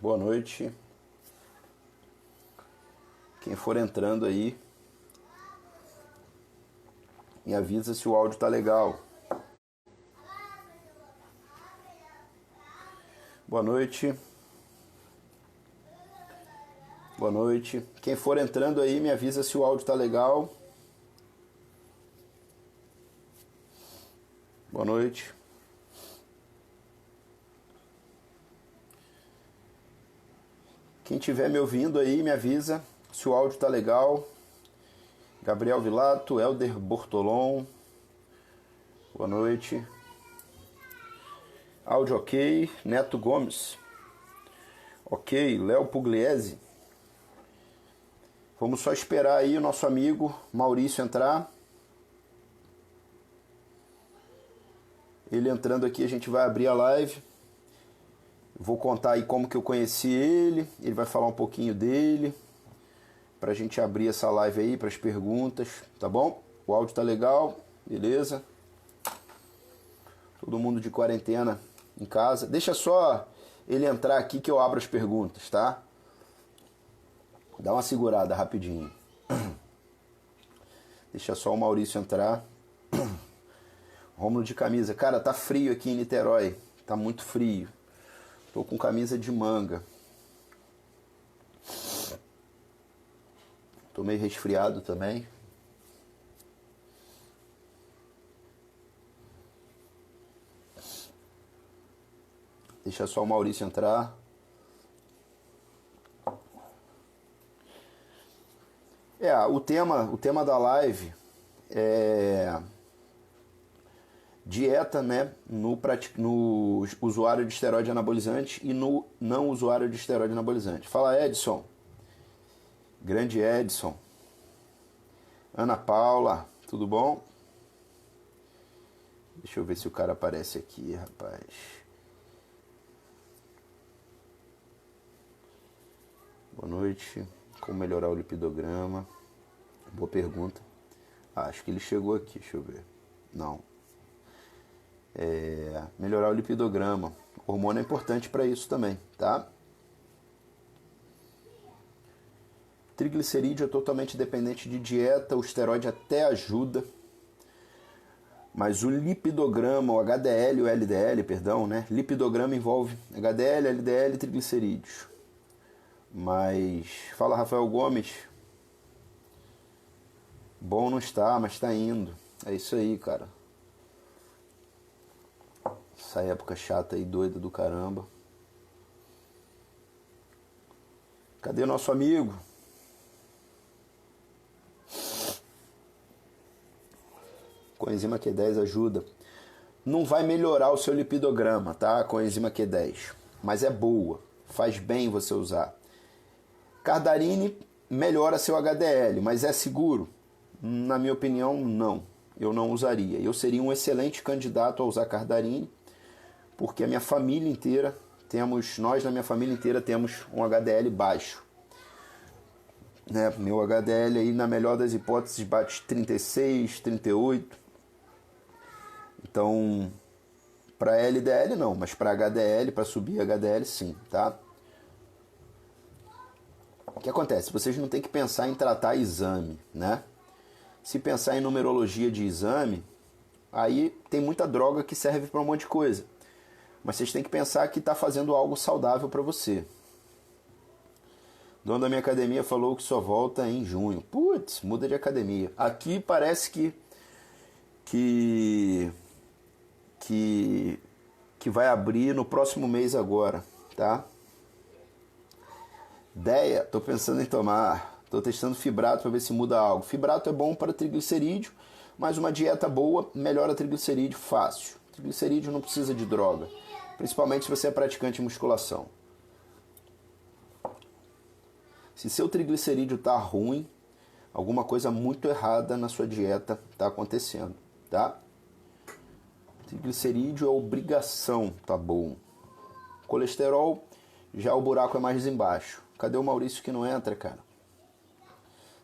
Boa noite. Quem for entrando aí, me avisa se o áudio tá legal. Boa noite. Boa noite. Quem for entrando aí, me avisa se o áudio tá legal. Boa noite. Quem estiver me ouvindo aí, me avisa se o áudio tá legal. Gabriel Vilato, Helder Bortolom. Boa noite. Áudio ok. Neto Gomes. Ok. Léo Pugliese. Vamos só esperar aí o nosso amigo Maurício entrar. Ele entrando aqui, a gente vai abrir a live. Vou contar aí como que eu conheci ele. Ele vai falar um pouquinho dele. Pra gente abrir essa live aí para as perguntas, tá bom? O áudio tá legal, beleza? Todo mundo de quarentena em casa. Deixa só ele entrar aqui que eu abro as perguntas, tá? Dá uma segurada rapidinho. Deixa só o Maurício entrar. Rômulo de camisa. Cara, tá frio aqui em Niterói. Tá muito frio. Tô com camisa de manga. Tô meio resfriado também. Deixa só o Maurício entrar. O tema da live é dieta, né, no usuário de esteroide anabolizante e no não usuário de esteroide anabolizante. Fala, Edson. Grande Edson. Ana Paula, tudo bom? Deixa eu ver se o cara aparece aqui, rapaz. Boa noite. Como melhorar o lipidograma? Boa pergunta. Acho que ele chegou aqui, deixa eu ver. Não. Melhorar o lipidograma. O hormônio é importante para isso também, tá? Triglicerídeo é totalmente dependente de dieta, o esteroide até ajuda, mas o lipidograma, o HDL e o LDL, perdão, né? Lipidograma envolve HDL, LDL e triglicerídeos. Mas, fala Rafael Gomes, bom não está, mas está indo. É isso aí, cara. Essa época chata aí, doida do caramba. Cadê o nosso amigo? Coenzima Q10 ajuda. Não vai melhorar o seu lipidograma, tá? Coenzima Q10. Mas é boa. Faz bem você usar. Cardarine melhora seu HDL, mas é seguro? Na minha opinião, não. Eu não usaria. Eu seria um excelente candidato a usar Cardarine, porque a minha família inteira, nós na minha família inteira temos um HDL baixo. Né? Meu HDL aí, na melhor das hipóteses, bate 36, 38. Então, para LDL não, mas para HDL, para subir HDL sim, tá? O que acontece? Vocês não tem que pensar em tratar exame, né? Se pensar em numerologia de exame, aí tem muita droga que serve para um monte de coisa. Mas vocês têm que pensar que está fazendo algo saudável para você. O dono da minha academia falou que só volta em junho. Putz, muda de academia. Aqui parece que vai abrir no próximo mês agora, tá? Ideia, tô pensando em tomar. Tô testando fibrato para ver se muda algo. Fibrato é bom para triglicerídeo, mas uma dieta boa melhora triglicerídeo fácil. Triglicerídeo não precisa de droga, principalmente se você é praticante de musculação. Se seu triglicerídeo tá ruim, alguma coisa muito errada na sua dieta tá acontecendo, tá? Triglicerídeo é obrigação, tá bom. Colesterol, já o buraco é mais embaixo. Cadê o Maurício que não entra, cara?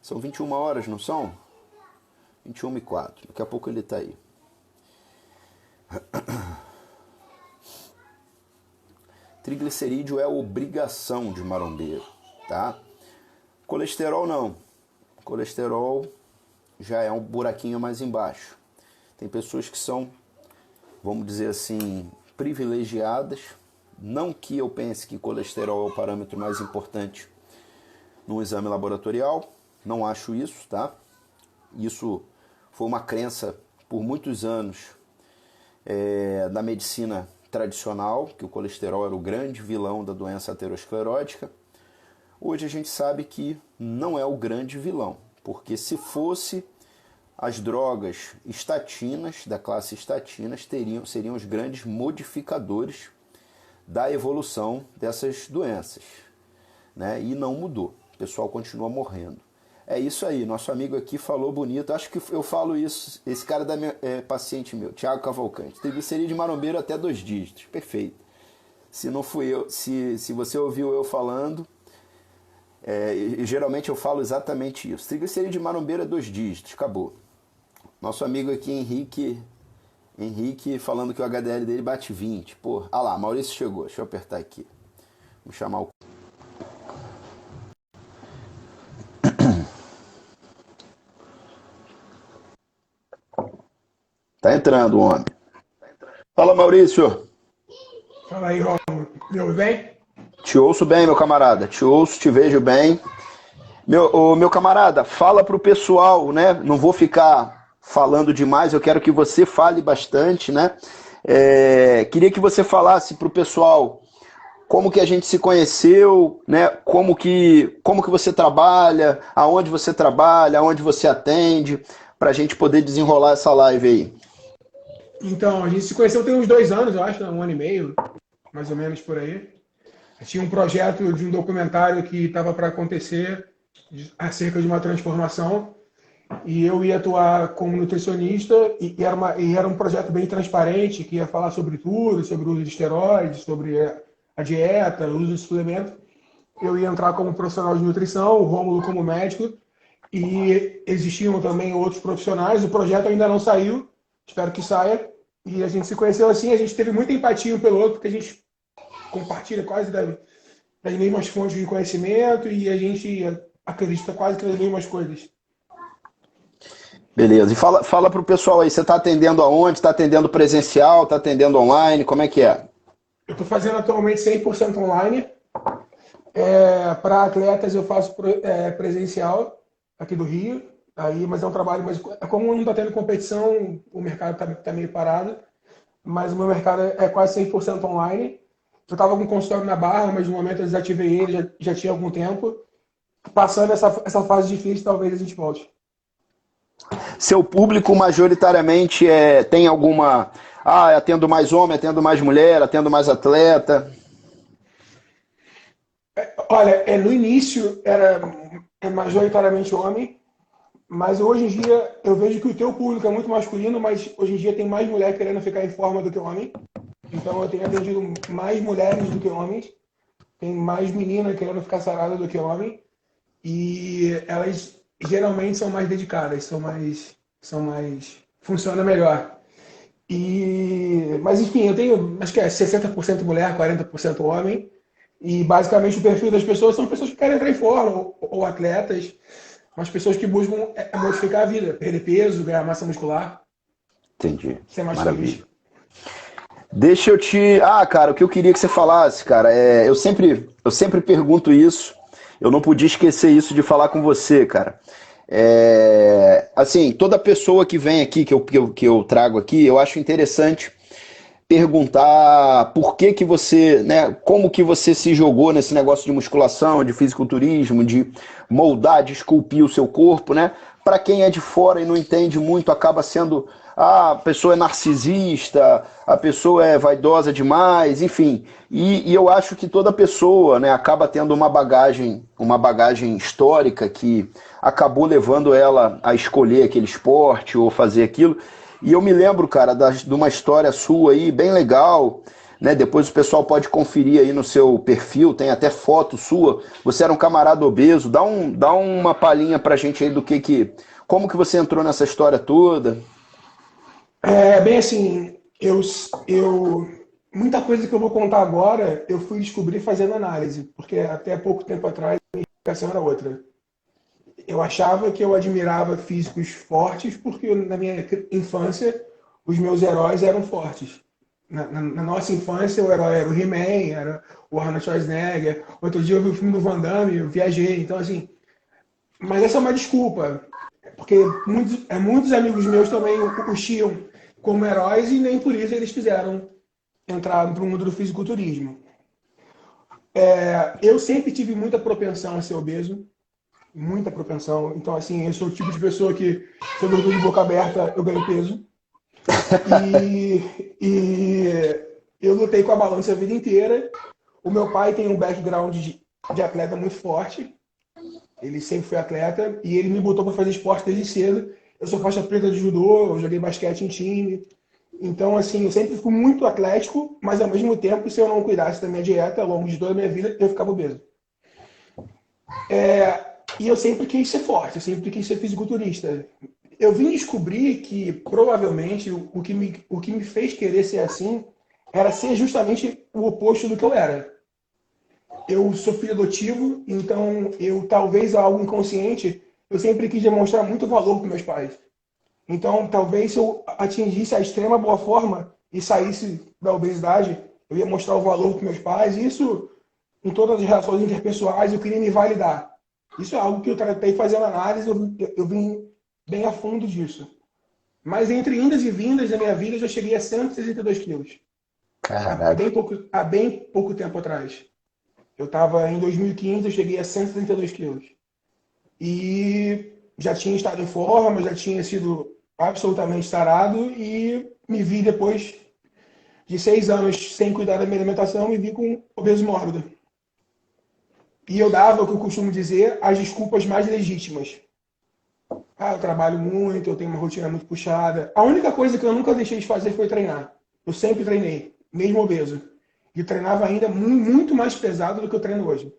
São 21 horas, não são? 21h04. Daqui a pouco ele tá aí. Triglicerídeo é obrigação de marombeiro, tá? Colesterol não. Colesterol já é um buraquinho mais embaixo. Tem pessoas que são, vamos dizer assim, privilegiadas. Não que eu pense que colesterol é o parâmetro mais importante num exame laboratorial. Não acho isso, tá? Isso foi uma crença por muitos anos da medicina tradicional, que o colesterol era o grande vilão da doença aterosclerótica. Hoje a gente sabe que não é o grande vilão, porque se fosse, as drogas estatinas, da classe estatinas, seriam os grandes modificadores da evolução dessas doenças, né? E não mudou, o pessoal continua morrendo. É isso aí, nosso amigo aqui falou bonito, acho que eu falo isso, esse cara é paciente meu, Thiago Cavalcante, triglicerídeo de marombeiro até 2 dígitos, perfeito. Se não fui eu, se você ouviu eu falando, geralmente eu falo exatamente isso, triglicerídeo de marombeiro é 2 dígitos, acabou. Nosso amigo aqui, Henrique falando que o HDL dele bate 20, pô, ah lá, Maurício chegou, deixa eu apertar aqui, vou chamar o... Tá entrando o homem. Fala, Maurício. Fala aí, Romulo. Me ouve bem? Te ouço bem, meu camarada. Te ouço, te vejo bem. Meu camarada, fala pro pessoal, né? Não vou ficar falando demais, eu quero que você fale bastante, né? Queria que você falasse pro pessoal como que a gente se conheceu, né? Como que você trabalha, aonde você atende, pra gente poder desenrolar essa live aí. Então, a gente se conheceu tem uns 2 anos, eu acho, 1 ano e meio, mais ou menos por aí. Eu tinha um projeto de um documentário que estava para acontecer acerca de uma transformação e eu ia atuar como nutricionista e era um projeto bem transparente que ia falar sobre tudo, sobre o uso de esteroides, sobre a dieta, o uso de suplemento. Eu ia entrar como profissional de nutrição, o Rômulo como médico e existiam também outros profissionais. O projeto ainda não saiu, espero que saia. E a gente se conheceu assim, a gente teve muita empatia um pelo outro, porque a gente compartilha quase das mesmas fontes de conhecimento e a gente acredita quase que nas mesmas coisas. Beleza. E fala pro pessoal aí, você está atendendo aonde? Está atendendo presencial? Está atendendo online? Como é que é? Eu estou fazendo atualmente 100% online. Para atletas eu faço presencial aqui do Rio, aí, mas é um trabalho, mas como não está tendo competição, o mercado tá meio parado, mas o meu mercado é quase 100% online. Eu estava com um consultório na Barra, mas no momento eu desativei ele, já tinha algum tempo. Passando essa fase difícil, talvez a gente volte. Seu público majoritariamente tem alguma... Ah, atendo mais homem, atendo mais mulher, atendo mais atleta. Olha, no início era majoritariamente homem, mas hoje em dia eu vejo que o teu público é muito masculino, mas hoje em dia tem mais mulher querendo ficar em forma do que homem. Então eu tenho atendido mais mulheres do que homens, tem mais menina querendo ficar sarada do que homem, e elas geralmente são mais dedicadas, funciona melhor. Mas enfim, eu tenho, acho que é 60% mulher, 40% homem, e basicamente o perfil das pessoas são pessoas que querem entrar em forma, ou atletas, mas pessoas que buscam modificar a vida, perder peso, ganhar massa muscular, Entendi. ser mais Maravilha. feliz. Deixa eu te... Ah, cara, o que eu queria que você falasse, cara, eu sempre pergunto isso, eu não podia esquecer isso de falar com você, cara. Assim, toda pessoa que vem aqui, que eu trago aqui, eu acho interessante perguntar por que você, né, como que você se jogou nesse negócio de musculação, de fisiculturismo, de moldar, de esculpir o seu corpo, né? Para quem é de fora e não entende muito, acaba sendo, a pessoa é narcisista, a pessoa é vaidosa demais, enfim. E eu acho que toda pessoa, né, acaba tendo uma bagagem histórica que acabou levando ela a escolher aquele esporte ou fazer aquilo. E eu me lembro, cara, de uma história sua aí, bem legal, né? Depois o pessoal pode conferir aí no seu perfil, tem até foto sua. Você era um camarada obeso, dá uma palhinha pra gente aí como que você entrou nessa história toda? Bem assim, eu muita coisa que eu vou contar agora, eu fui descobrir fazendo análise, porque até pouco tempo atrás a minha explicação era outra. Eu achava que eu admirava físicos fortes porque na minha infância os meus heróis eram fortes. Na nossa infância o herói era o He-Man, era o Arnold Schwarzenegger. Outro dia eu vi o filme do Van Damme, eu viajei. Então, assim, mas essa é uma desculpa, porque muitos amigos meus também o curtiam como heróis e nem por isso eles quiseram entrar para o mundo do fisiculturismo. Eu sempre tive muita propensão a ser obeso, muita propensão. Então, assim, eu sou o tipo de pessoa que, se eu durmo de boca aberta, eu ganho peso. E eu lutei com a balança a vida inteira. O meu pai tem um background de atleta muito forte. Ele sempre foi atleta e ele me botou para fazer esporte desde cedo. Eu sou faixa preta de judô, eu joguei basquete em time. Então, assim, eu sempre fui muito atlético, mas ao mesmo tempo, se eu não cuidasse da minha dieta ao longo de toda a minha vida, eu ficava obeso. E eu sempre quis ser forte, eu sempre quis ser fisiculturista. Eu vim descobrir que, provavelmente, o que me fez querer ser assim era ser justamente o oposto do que eu era. Eu sou filho adotivo, então eu, talvez algo inconsciente, eu sempre quis demonstrar muito valor para meus pais. Então, talvez se eu atingisse a extrema boa forma e saísse da obesidade, eu ia mostrar o valor para meus pais. E isso, em todas as relações interpessoais, eu queria me validar. Isso é algo que eu tratei fazendo análise, eu vim bem a fundo disso. Mas entre indas e vindas da minha vida, eu já cheguei a 162 quilos. Caraca. Há bem pouco tempo atrás. Eu estava em 2015, eu cheguei a 132 quilos. E já tinha estado em forma, já tinha sido absolutamente sarado e me vi depois de 6 anos sem cuidar da minha alimentação, me vi com obeso mórbido. E eu dava, o que eu costumo dizer, as desculpas mais legítimas. Eu trabalho muito, eu tenho uma rotina muito puxada. A única coisa que eu nunca deixei de fazer foi treinar. Eu sempre treinei, mesmo obeso. E treinava ainda muito mais pesado do que eu treino hoje.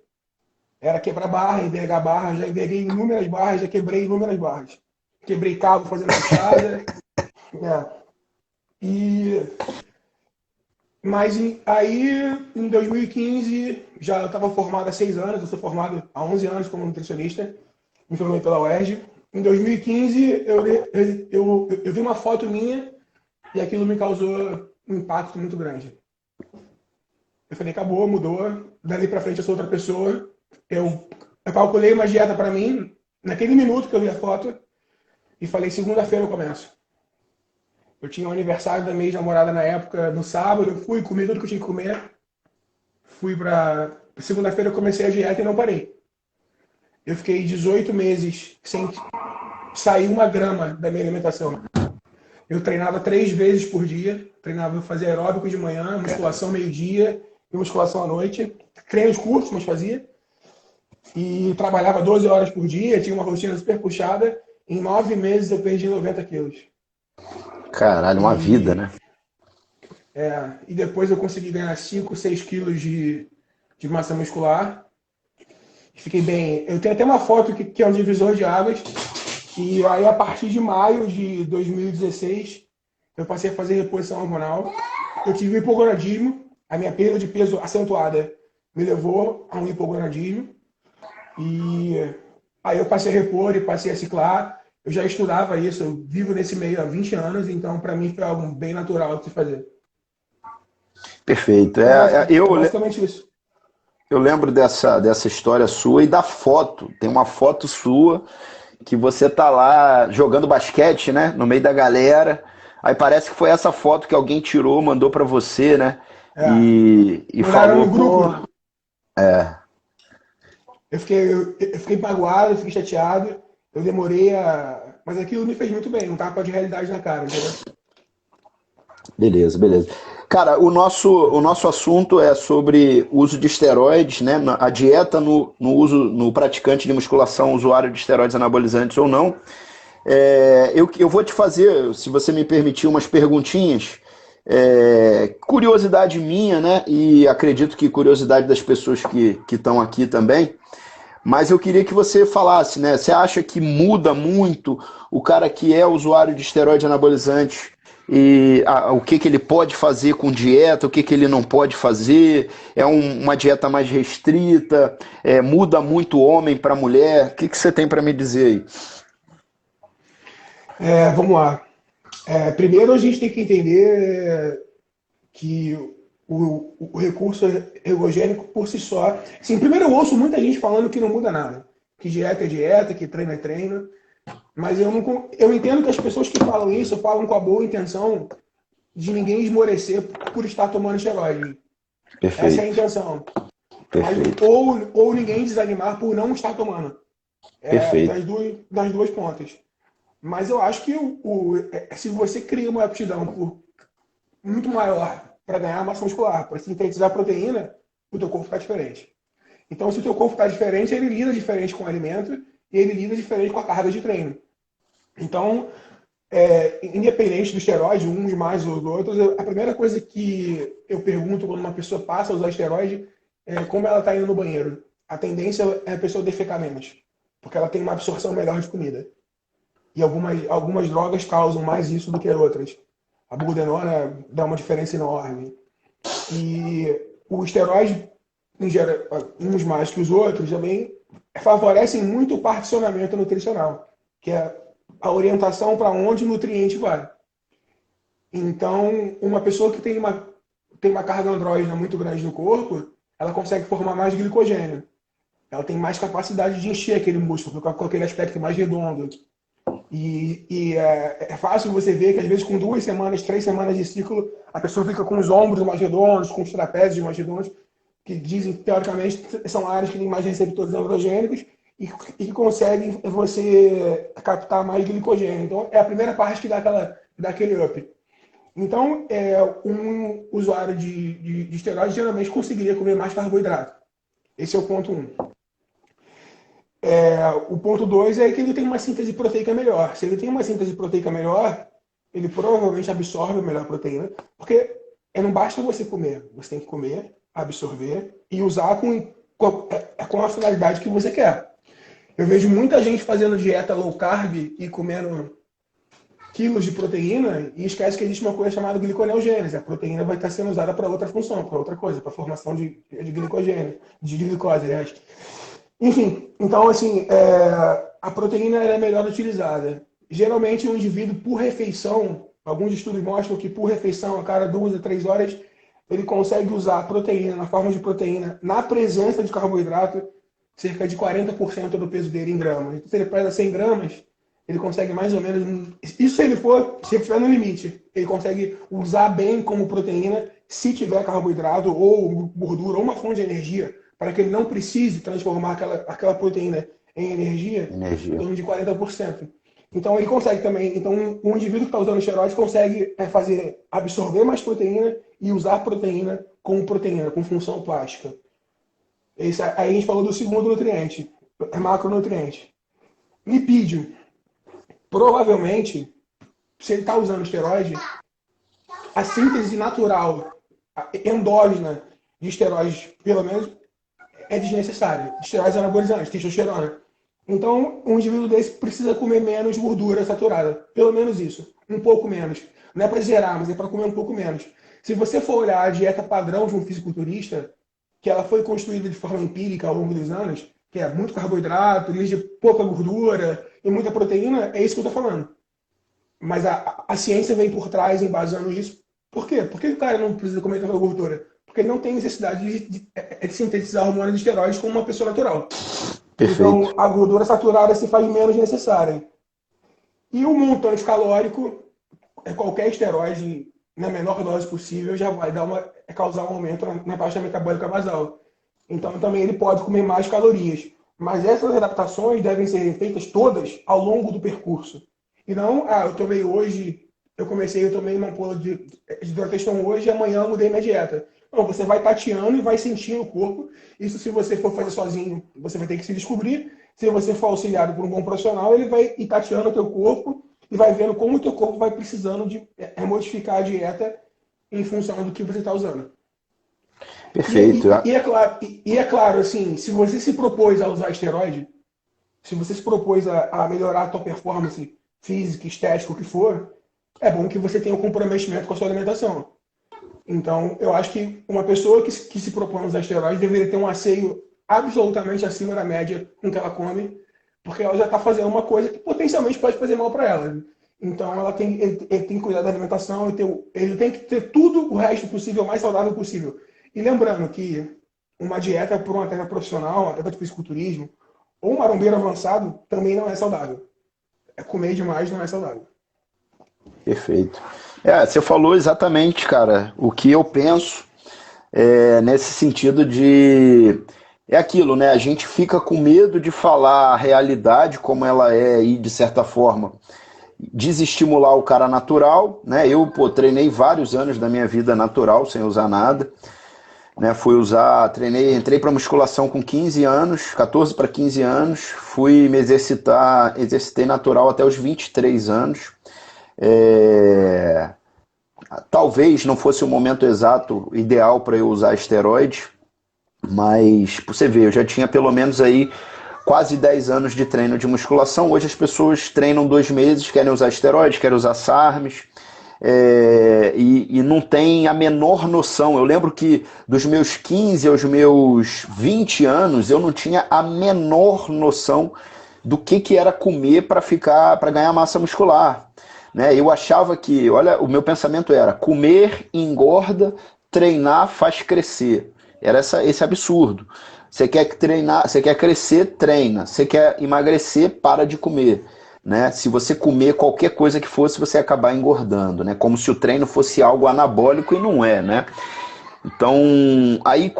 Era quebrar barra, envergar barra, já enverguei inúmeras barras, já quebrei inúmeras barras. Quebrei cabo fazendo puxada. Mas aí, em 2015, já estava formado há 6 anos, eu sou formado há 11 anos como nutricionista, me formei pela UERJ. Em 2015, eu vi uma foto minha e aquilo me causou um impacto muito grande. Eu falei, acabou, mudou, dali para frente eu sou outra pessoa. Eu calculei uma dieta para mim, naquele minuto que eu vi a foto, e falei, segunda-feira eu começo. Eu tinha o aniversário da minha ex-namorada na época, no sábado, eu fui, comi tudo que eu tinha que comer. Fui para... Segunda-feira eu comecei a dieta e não parei. Eu fiquei 18 meses sem sair 1 grama da minha alimentação. Eu treinava 3 vezes por dia. Treinava, fazia aeróbico de manhã, musculação meio-dia e musculação à noite. Treinos curtos, mas fazia. E trabalhava 12 horas por dia, tinha uma rotina super puxada. Em 9 meses eu perdi 90 quilos. Caralho, uma vida, né? E depois eu consegui ganhar 5, 6 quilos de massa muscular. Fiquei bem. Eu tenho até uma foto que é um divisor de águas. E aí, a partir de maio de 2016, eu passei a fazer reposição hormonal. Eu tive hipogonadismo. A minha perda de peso acentuada me levou a um hipogonadismo. E aí eu passei a repor e passei a ciclar. Eu já estudava isso, eu vivo nesse meio há 20 anos, então para mim foi algo bem natural de se fazer. Perfeito. Basicamente isso. Eu lembro dessa história sua e da foto. Tem uma foto sua que você tá lá jogando basquete, né? No meio da galera. Aí parece que foi essa foto que alguém tirou, mandou para você, né? E falou, no grupo. Pô... Eu fiquei magoado, eu fiquei chateado. Eu demorei a... Mas aquilo me fez muito bem, um tapa de realidade na cara, entendeu? Beleza. Cara, o nosso assunto é sobre uso de esteroides, né? A dieta no praticante de musculação, usuário de esteroides anabolizantes ou não. Eu vou te fazer, se você me permitir, umas perguntinhas. Curiosidade minha, né? E acredito que curiosidade das pessoas que estão aqui também. Mas eu queria que você falasse, né? Você acha que muda muito o cara que é usuário de esteroide anabolizante e o que, que ele pode fazer com dieta, o que, que ele não pode fazer, uma dieta mais restrita, muda muito homem para mulher. O que, que você tem para me dizer aí? Vamos lá. Primeiro, a gente tem que entender que o recurso ergogênico por si só. Sim, primeiro, eu ouço muita gente falando que não muda nada, que dieta é dieta, que treino é treino. Mas eu entendo que as pessoas que falam isso falam com a boa intenção de ninguém esmorecer por estar tomando esteroide. Essa é a Perfeito, intenção. Mas, perfeito, ou ninguém desanimar por não estar tomando. perfeito, Das duas pontas. Mas eu acho que se você cria uma aptidão muito maior para ganhar massa muscular, para sintetizar proteína, o teu corpo está diferente. Então, se o teu corpo está diferente, ele lida diferente com o alimento e ele lida diferente com a carga de treino. Então, independente do esteroide, uns mais ou outros, a primeira coisa que eu pergunto quando uma pessoa passa a usar esteroide é como ela está indo no banheiro. A tendência é a pessoa defecar menos, porque ela tem uma absorção melhor de comida. E algumas drogas causam mais isso do que outras. A budenona dá uma diferença enorme. E o esteroide, em geral, uns mais que os outros, também favorecem muito o particionamento nutricional, que é a orientação para onde o nutriente vai. Então, uma pessoa que tem uma carga andrógena muito grande no corpo, ela consegue formar mais glicogênio. Ela tem mais capacidade de encher aquele músculo, com aquele aspecto mais redondo. E é fácil você ver que, às vezes, com 2 semanas, 3 semanas de ciclo, a pessoa fica com os ombros mais redondos, com os trapézios mais redondos, que dizem, teoricamente, são áreas que têm mais receptores androgênicos e que conseguem você captar mais glicogênio. Então, é a primeira parte que dá aquele up. Então, um usuário de esteroide geralmente conseguiria comer mais carboidrato. Esse é o ponto 1. O ponto 2 é que ele tem uma síntese proteica melhor. Se ele tem uma síntese proteica melhor, ele provavelmente absorve melhor a proteína, porque não basta você comer, você tem que comer, absorver e usar com a finalidade que você quer. Eu vejo muita gente fazendo dieta low carb e comendo quilos de proteína e esquece que existe uma coisa chamada gliconeogênese. A proteína vai estar sendo usada para outra função, para outra coisa, para formação de glicogênio, de glicose, aliás. Enfim, então, assim, a proteína é melhor utilizada. Geralmente, um indivíduo, por refeição, alguns estudos mostram que por refeição, a cada 2 a 3 horas, ele consegue usar a proteína, na forma de proteína, na presença de carboidrato, cerca de 40% do peso dele em gramas. Então, se ele pesa 100 gramas, ele consegue mais ou menos... Isso se ele estiver no limite. Ele consegue usar bem como proteína, se tiver carboidrato ou gordura ou uma fonte de energia, para que ele não precise transformar aquela proteína em energia, em torno de 40%. Então, ele consegue também. Então, um indivíduo que está usando esteroide consegue absorver mais proteína e usar proteína, com função plástica. Aí a gente falou do segundo nutriente, macronutriente. Lipídio. Provavelmente, se ele está usando esteroide, a síntese natural, endógena de esteroides, pelo menos, é desnecessária. Esteroides anabolizantes, testosterona. Então, um indivíduo desse precisa comer menos gordura saturada. Pelo menos isso. Um pouco menos. Não é para zerar, mas é para comer um pouco menos. Se você for olhar a dieta padrão de um fisiculturista, que ela foi construída de forma empírica ao longo dos anos, que é muito carboidrato, pouca gordura e muita proteína, é isso que eu estou falando. Mas a ciência vem por trás embasando isso. Por quê? Por que o cara não precisa comer tanta gordura? Porque ele não tem necessidade de sintetizar hormônio de esteroides como uma pessoa natural. perfeito. Então, a gordura saturada se faz menos necessária. E o montante calórico, qualquer esteroide, na menor dose possível, já vai causar um aumento na taxa metabólica basal. Então, também ele pode comer mais calorias. Mas essas adaptações devem ser feitas todas ao longo do percurso. E não, eu tomei hoje, eu tomei uma ampola de hidroquestão hoje e amanhã eu mudei minha dieta. Não, você vai tateando e vai sentindo o corpo. Isso, se você for fazer sozinho, você vai ter que se descobrir. Se você for auxiliado por um bom profissional, ele vai ir tateando o teu corpo e vai vendo como o teu corpo vai precisando de modificar a dieta em função do que você está usando. Perfeito. E é claro, assim, se você se propôs a usar esteroide, se você se propôs a melhorar a tua performance física, estética, o que for, é bom que você tenha um comprometimento com a sua alimentação. Então, eu acho que uma pessoa que se propõe a usar esteroides deveria ter um asseio absolutamente acima da média com o que ela come, porque ela já está fazendo uma coisa que potencialmente pode fazer mal para ela. Então, ele tem que cuidar da alimentação, ele tem que ter tudo o resto possível, o mais saudável possível. E lembrando que uma dieta para um atleta profissional, um atleta de fisiculturismo, ou um marombeiro avançado, também não é saudável. Comer demais não é saudável. Perfeito. Você falou exatamente, cara, o que eu penso nesse sentido de... É aquilo, né? A gente fica com medo de falar a realidade como ela é e, de certa forma, desestimular o cara natural, né? Eu, treinei vários anos da minha vida natural, sem usar nada, né? Entrei para musculação com 15 anos, 14 para 15 anos, fui me exercitei natural até os 23 anos. Talvez não fosse o momento exato, ideal para eu usar esteroide, mas você vê, eu já tinha pelo menos aí quase 10 anos de treino de musculação. Hoje as pessoas treinam 2 meses, querem usar esteroide, querem usar SARMs, e não tem a menor noção. Eu lembro que dos meus 15 aos meus 20 anos, eu não tinha a menor noção do que era comer para ganhar massa muscular. Né? Eu achava que, olha, o meu pensamento era: comer engorda, treinar faz crescer. Era esse absurdo. Você quer treinar, você quer crescer, treina. Você quer emagrecer, para de comer. Né? Se você comer qualquer coisa que fosse, você ia acabar engordando. Né? Como se o treino fosse algo anabólico, e não é. Né? Então, aí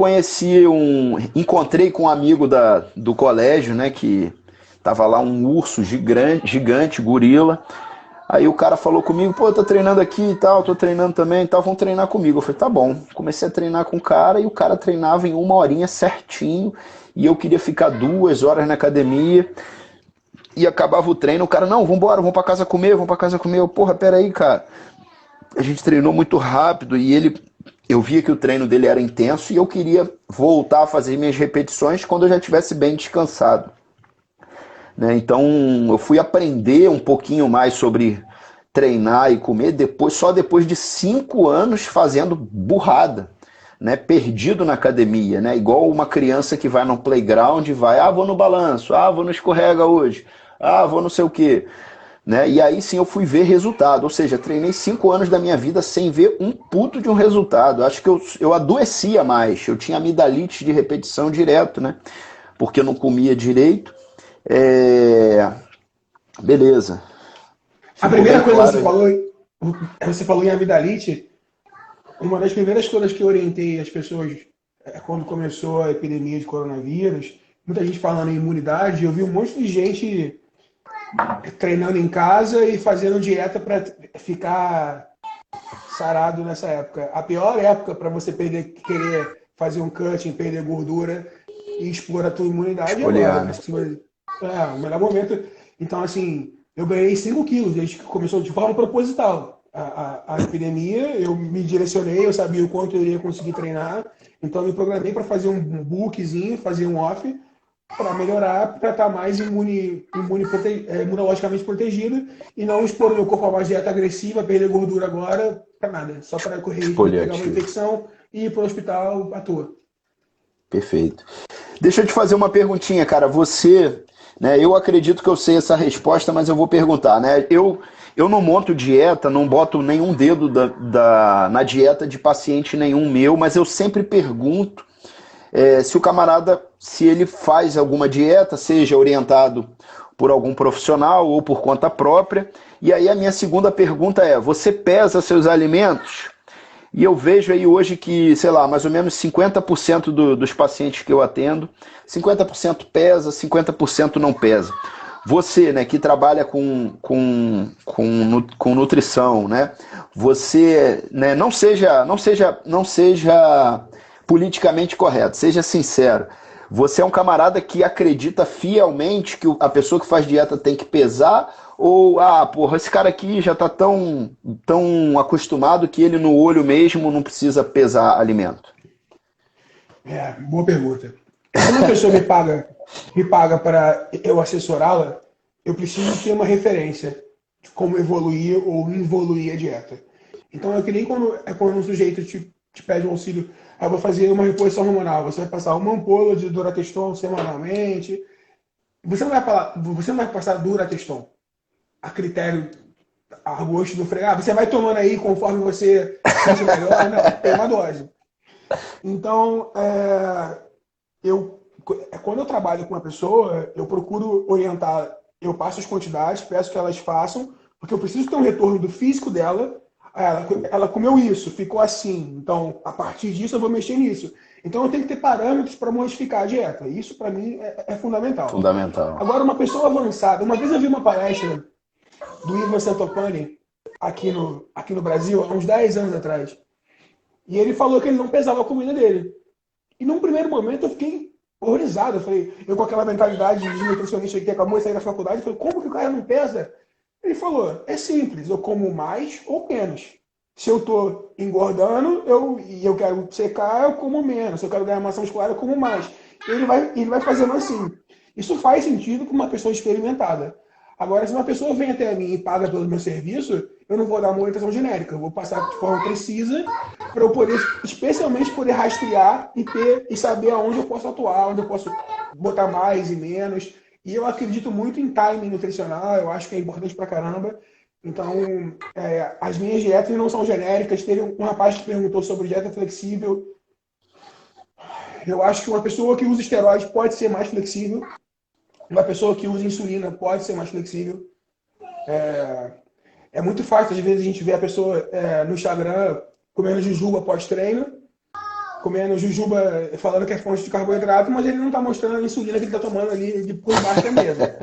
encontrei com um amigo do colégio, né, que tava lá, um urso gigante, gorila. Aí o cara falou comigo: pô, tô treinando aqui e tal, tô treinando também e tal, vão treinar comigo. Eu falei: tá bom. Comecei a treinar com o cara, e o cara treinava em 1 horinha certinho, e eu queria ficar 2 horas na academia, e acabava o treino, o cara: não, vambora, vamos pra casa comer, vamos pra casa comer. Eu: porra, peraí, cara. A gente treinou muito rápido, e eu via que o treino dele era intenso, e eu queria voltar a fazer minhas repetições quando eu já estivesse bem descansado. Né? Então eu fui aprender um pouquinho mais sobre treinar e comer só depois de 5 anos fazendo burrada, né? Perdido na academia, né? Igual uma criança que vai no playground e vai: vou no balanço, vou no escorrega hoje, vou não sei o quê. Né? E aí sim eu fui ver resultado, ou seja, treinei 5 anos da minha vida sem ver um puto de um resultado. Acho que eu adoecia mais, eu tinha amidalite de repetição direto, né? Porque eu não comia direito. Beleza. A Ficou primeira bem coisa que claro. você falou em amidalite, uma das primeiras coisas que eu orientei as pessoas quando começou a epidemia de coronavírus, muita gente falando em imunidade, eu vi um monte de gente treinando em casa e fazendo dieta para ficar sarado nessa época. A pior época para você querer fazer um cutting, perder gordura e expor a tua imunidade é Esfoliar, agora. né? O melhor momento. Então, assim, eu ganhei 5 quilos desde que começou de forma proposital. A epidemia, eu me direcionei, eu sabia o quanto eu iria conseguir treinar, então eu me programei para fazer um bulkzinho, fazer um off, para melhorar, para estar mais imunologicamente protegido e não expor o meu corpo a uma dieta agressiva, perder gordura agora, para nada. Só para correr risco de pegar uma Esfoliativo. infecção e ir para o hospital à toa. Perfeito. Deixa eu te fazer uma perguntinha, cara. Né, eu acredito que eu sei essa resposta, mas eu vou perguntar, né? Eu não monto dieta, não boto nenhum dedo na dieta de paciente nenhum meu, mas eu sempre pergunto se o camarada, se ele faz alguma dieta, seja orientado por algum profissional ou por conta própria. E aí a minha segunda pergunta é: você pesa seus alimentos? E eu vejo aí hoje que, sei lá, mais ou menos 50% dos pacientes que eu atendo, 50% pesa, 50% não pesa. Você, né, que trabalha com nutrição, né, você, né, não seja politicamente correto, seja sincero. Você é um camarada que acredita fielmente que a pessoa que faz dieta tem que pesar? Ou, porra, esse cara aqui já tá tão acostumado que ele no olho mesmo não precisa pesar alimento? Boa pergunta. Se uma pessoa me paga para eu assessorá-la, eu preciso ter uma referência. como evoluir ou involuir a dieta. Então é que nem quando um sujeito te pede um auxílio, eu vou fazer uma reposição hormonal, você vai passar uma ampola de Durateston semanalmente, você não vai passar Durateston a critério, a gosto do freio. Você vai tomando aí conforme você se sente melhor. Não, tem uma dose. Então, quando eu trabalho com uma pessoa, eu procuro orientar, eu passo as quantidades, peço que elas façam, porque eu preciso ter um retorno do físico dela. Ela comeu isso, ficou assim, então a partir disso eu vou mexer nisso. Então eu tenho que ter parâmetros para modificar a dieta. Isso para mim é fundamental. Fundamental. Agora, uma pessoa avançada, uma vez eu vi uma palestra do Ivan Santopani aqui no Brasil, há uns 10 anos atrás. E ele falou que ele não pesava a comida dele. E num primeiro momento eu fiquei horrorizado. Eu com aquela mentalidade de nutricionista que acabou de sair da faculdade, falei, como que o cara não pesa? Ele falou, é simples, eu como mais ou menos. Se eu estou engordando e eu quero secar, eu como menos. Se eu quero ganhar massa muscular, eu como mais. Ele vai fazendo assim. Isso faz sentido para uma pessoa experimentada. Agora, se uma pessoa vem até mim e paga pelo meu serviço, eu não vou dar uma orientação genérica. Eu vou passar de forma precisa para eu poder, especialmente, poder rastrear e saber aonde eu posso atuar, onde eu posso botar mais e menos. E eu acredito muito em timing nutricional, eu acho que é importante pra caramba. Então, as minhas dietas não são genéricas. Teve um rapaz que perguntou sobre dieta flexível. Eu acho que uma pessoa que usa esteroide pode ser mais flexível. Uma pessoa que usa insulina pode ser mais flexível. É muito fácil, às vezes, a gente vê a pessoa no Instagram comendo jujuba pós-treino, comendo jujuba falando que é fonte de carboidrato, mas ele não está mostrando a insulina que ele está tomando ali por baixo da mesa.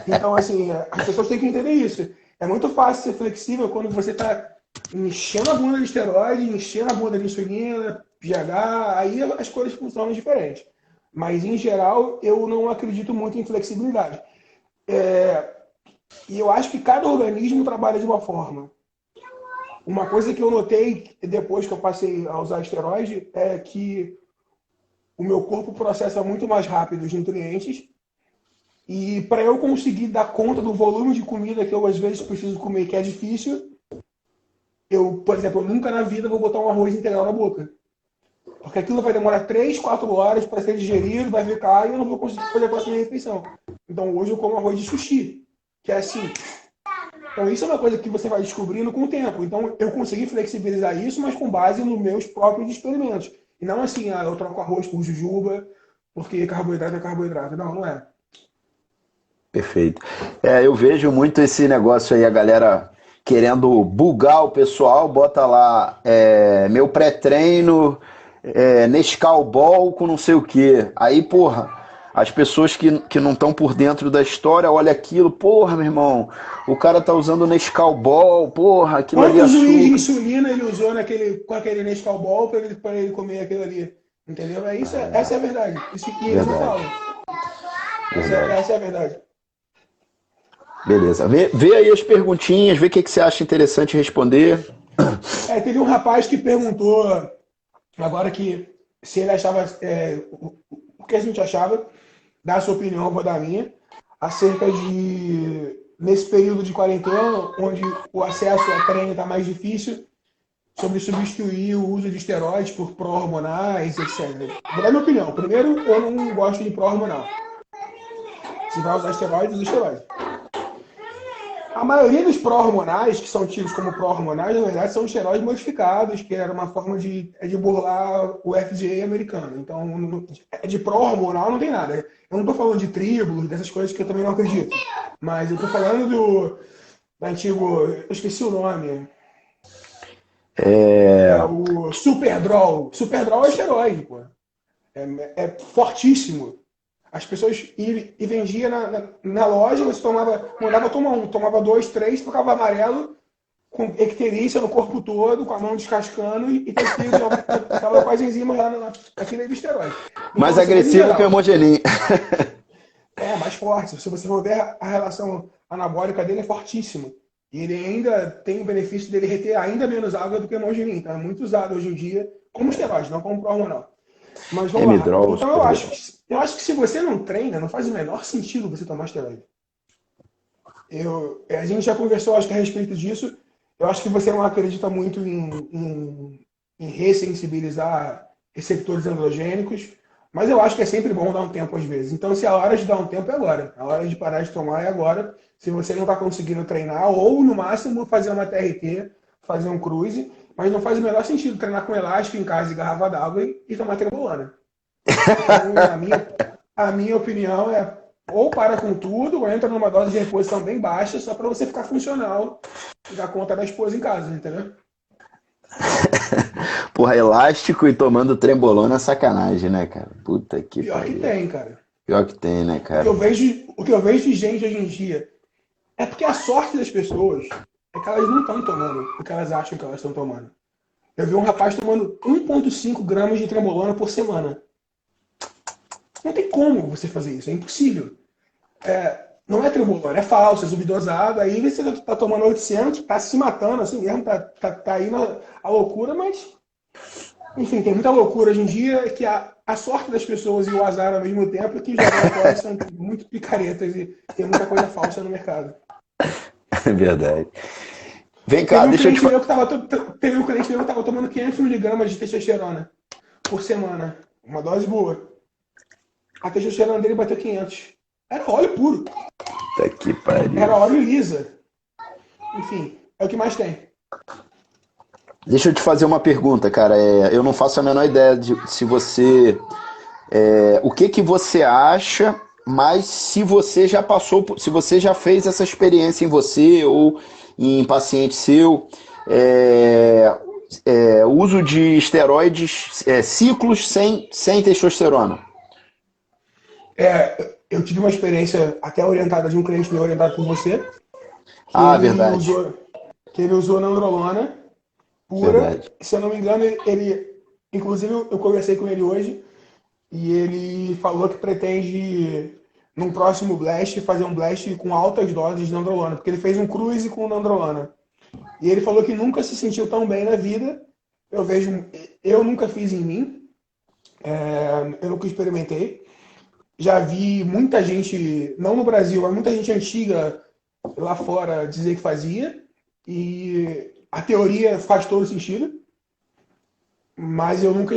Então, assim, as pessoas têm que entender isso. É muito fácil ser flexível quando você está enchendo a bunda de esteroide, enchendo a bunda de insulina, pH, aí as coisas funcionam diferente. Mas, em geral, eu não acredito muito em flexibilidade. E eu acho que cada organismo trabalha de uma forma. Uma coisa que eu notei depois que eu passei a usar esteroide é que o meu corpo processa muito mais rápido os nutrientes. E para eu conseguir dar conta do volume de comida que eu às vezes preciso comer, que é difícil, por exemplo, nunca na vida vou botar um arroz integral na boca. Porque aquilo vai demorar 3, 4 horas para ser digerido, vai ficar e eu não vou conseguir fazer a próxima refeição. Então hoje eu como arroz de sushi, que é assim. Então isso é uma coisa que você vai descobrindo com o tempo. Então eu consegui flexibilizar isso, mas com base nos meus próprios experimentos. E não assim, eu troco arroz por jujuba, porque carboidrato é carboidrato. Não, não é. Perfeito. Eu vejo muito esse negócio aí, a galera querendo bugar o pessoal, bota lá meu pré-treino, Nescau Ball com não sei o quê. Aí, porra, as pessoas que não estão por dentro da história, olha aquilo, porra, meu irmão, o cara tá usando Nescau Ball, porra, aquilo ali é Quantos juiz de açúcar. insulina ele usou com aquele Nescau Ball para ele comer aquilo ali? Entendeu? Essa é a verdade. Isso que eles não Verdade, falam. verdade. Essa é a verdade. Beleza. Vê aí as perguntinhas, vê o que você acha interessante responder. Teve um rapaz que perguntou agora que se ele achava, o que a gente achava, dá a sua opinião, eu vou dar a minha, acerca de, nesse período de quarentena, onde o acesso a treino está mais difícil, sobre substituir o uso de esteroides por pró-hormonais, etc. Vou dar minha opinião. Primeiro, eu não gosto de pró-hormonal. Se vai usar esteroides, usa esteroides. A maioria dos pró-hormonais, que são tidos como pró-hormonais, na verdade, são esteroides modificados, que era uma forma de burlar o FDA americano. Então, de pró-hormonal não tem nada. Eu não estou falando de tribos, dessas coisas que eu também não acredito. Mas eu estou falando do antigo... Eu esqueci o nome. O Superdrol. Superdrol é esteroide, pô. É fortíssimo. As pessoas iam vendiam na loja, você mandava tomar um, tomava 2, 3, ficava amarelo, com icterícia no corpo todo, com a mão descascando e estava com as enzimas lá naquele esteroide. Então, Mais assim, agressivo que o hemogenin. Mais forte. Se você for ver, a relação anabólica dele é fortíssima. E ele ainda tem o benefício dele reter ainda menos água do que o hemogenin. Então é muito usado hoje em dia como esteroide, não como pró-hormonal. Mas vamos lá. Então eu acho que se você não treina, não faz o menor sentido você tomar esteroide. A gente já conversou, acho que a respeito disso. Eu acho que você não acredita muito em ressensibilizar receptores androgênicos, mas eu acho que é sempre bom dar um tempo às vezes. Então, se a hora de dar um tempo é agora. A hora de parar de tomar é agora. Se você não está conseguindo treinar, ou no máximo fazer uma TRT, fazer um cruise, mas não faz o menor sentido treinar com elástico em casa e garrafa d'água e tomar trembolona. Então, a minha opinião é ou para com tudo, ou entra numa dose de reposição bem baixa, só para você ficar funcional e dar conta da esposa em casa, entendeu? Porra, elástico e tomando trembolona é sacanagem, né, cara? Puta que Pior que pariu. tem, cara. Pior que tem, né, O que cara? eu vejo, o que eu vejo de gente hoje em dia é porque a sorte das pessoas é que elas não estão tomando o que elas acham que elas estão tomando. Eu vi um rapaz tomando 1,5 gramas de trembolona por semana. Não tem como você fazer isso, é impossível. Não é trembolona, é falso, é subdosado. Aí você tá tomando 800, tá se matando assim mesmo, tá indo a loucura, mas enfim, tem muita loucura hoje em dia que a sorte das pessoas e o azar ao mesmo tempo é que os laboratórios são muito picaretas e tem muita coisa falsa no mercado. É verdade. Vem cá, Teve um deixa eu te cliente falar. meu que estava tomando 500 miligramas de testosterona por semana, uma dose boa. A testosterona dele bateu 500. Era óleo puro, Puta que pariu. era óleo lisa. Enfim, é o que mais tem. Deixa eu te fazer uma pergunta, cara. Eu não faço a menor ideia de se você. O que que você acha, mas se você já passou, se você já fez essa experiência em você ou em paciente seu, é, uso de esteroides, ciclos sem testosterona. Eu tive uma experiência até orientada de um cliente meu orientado por você, que Ah, ele verdade. usou, que ele usou nandrolona pura. Verdade. Se eu não me engano, inclusive eu conversei com ele hoje e ele falou que pretende num próximo blast fazer um blast com altas doses de nandrolona, porque ele fez um cruise com nandrolona. E ele falou que nunca se sentiu tão bem na vida. Eu nunca fiz em mim, eu nunca experimentei. Já vi muita gente, não no Brasil, mas muita gente antiga lá fora dizer que fazia. E a teoria faz todo sentido, mas eu nunca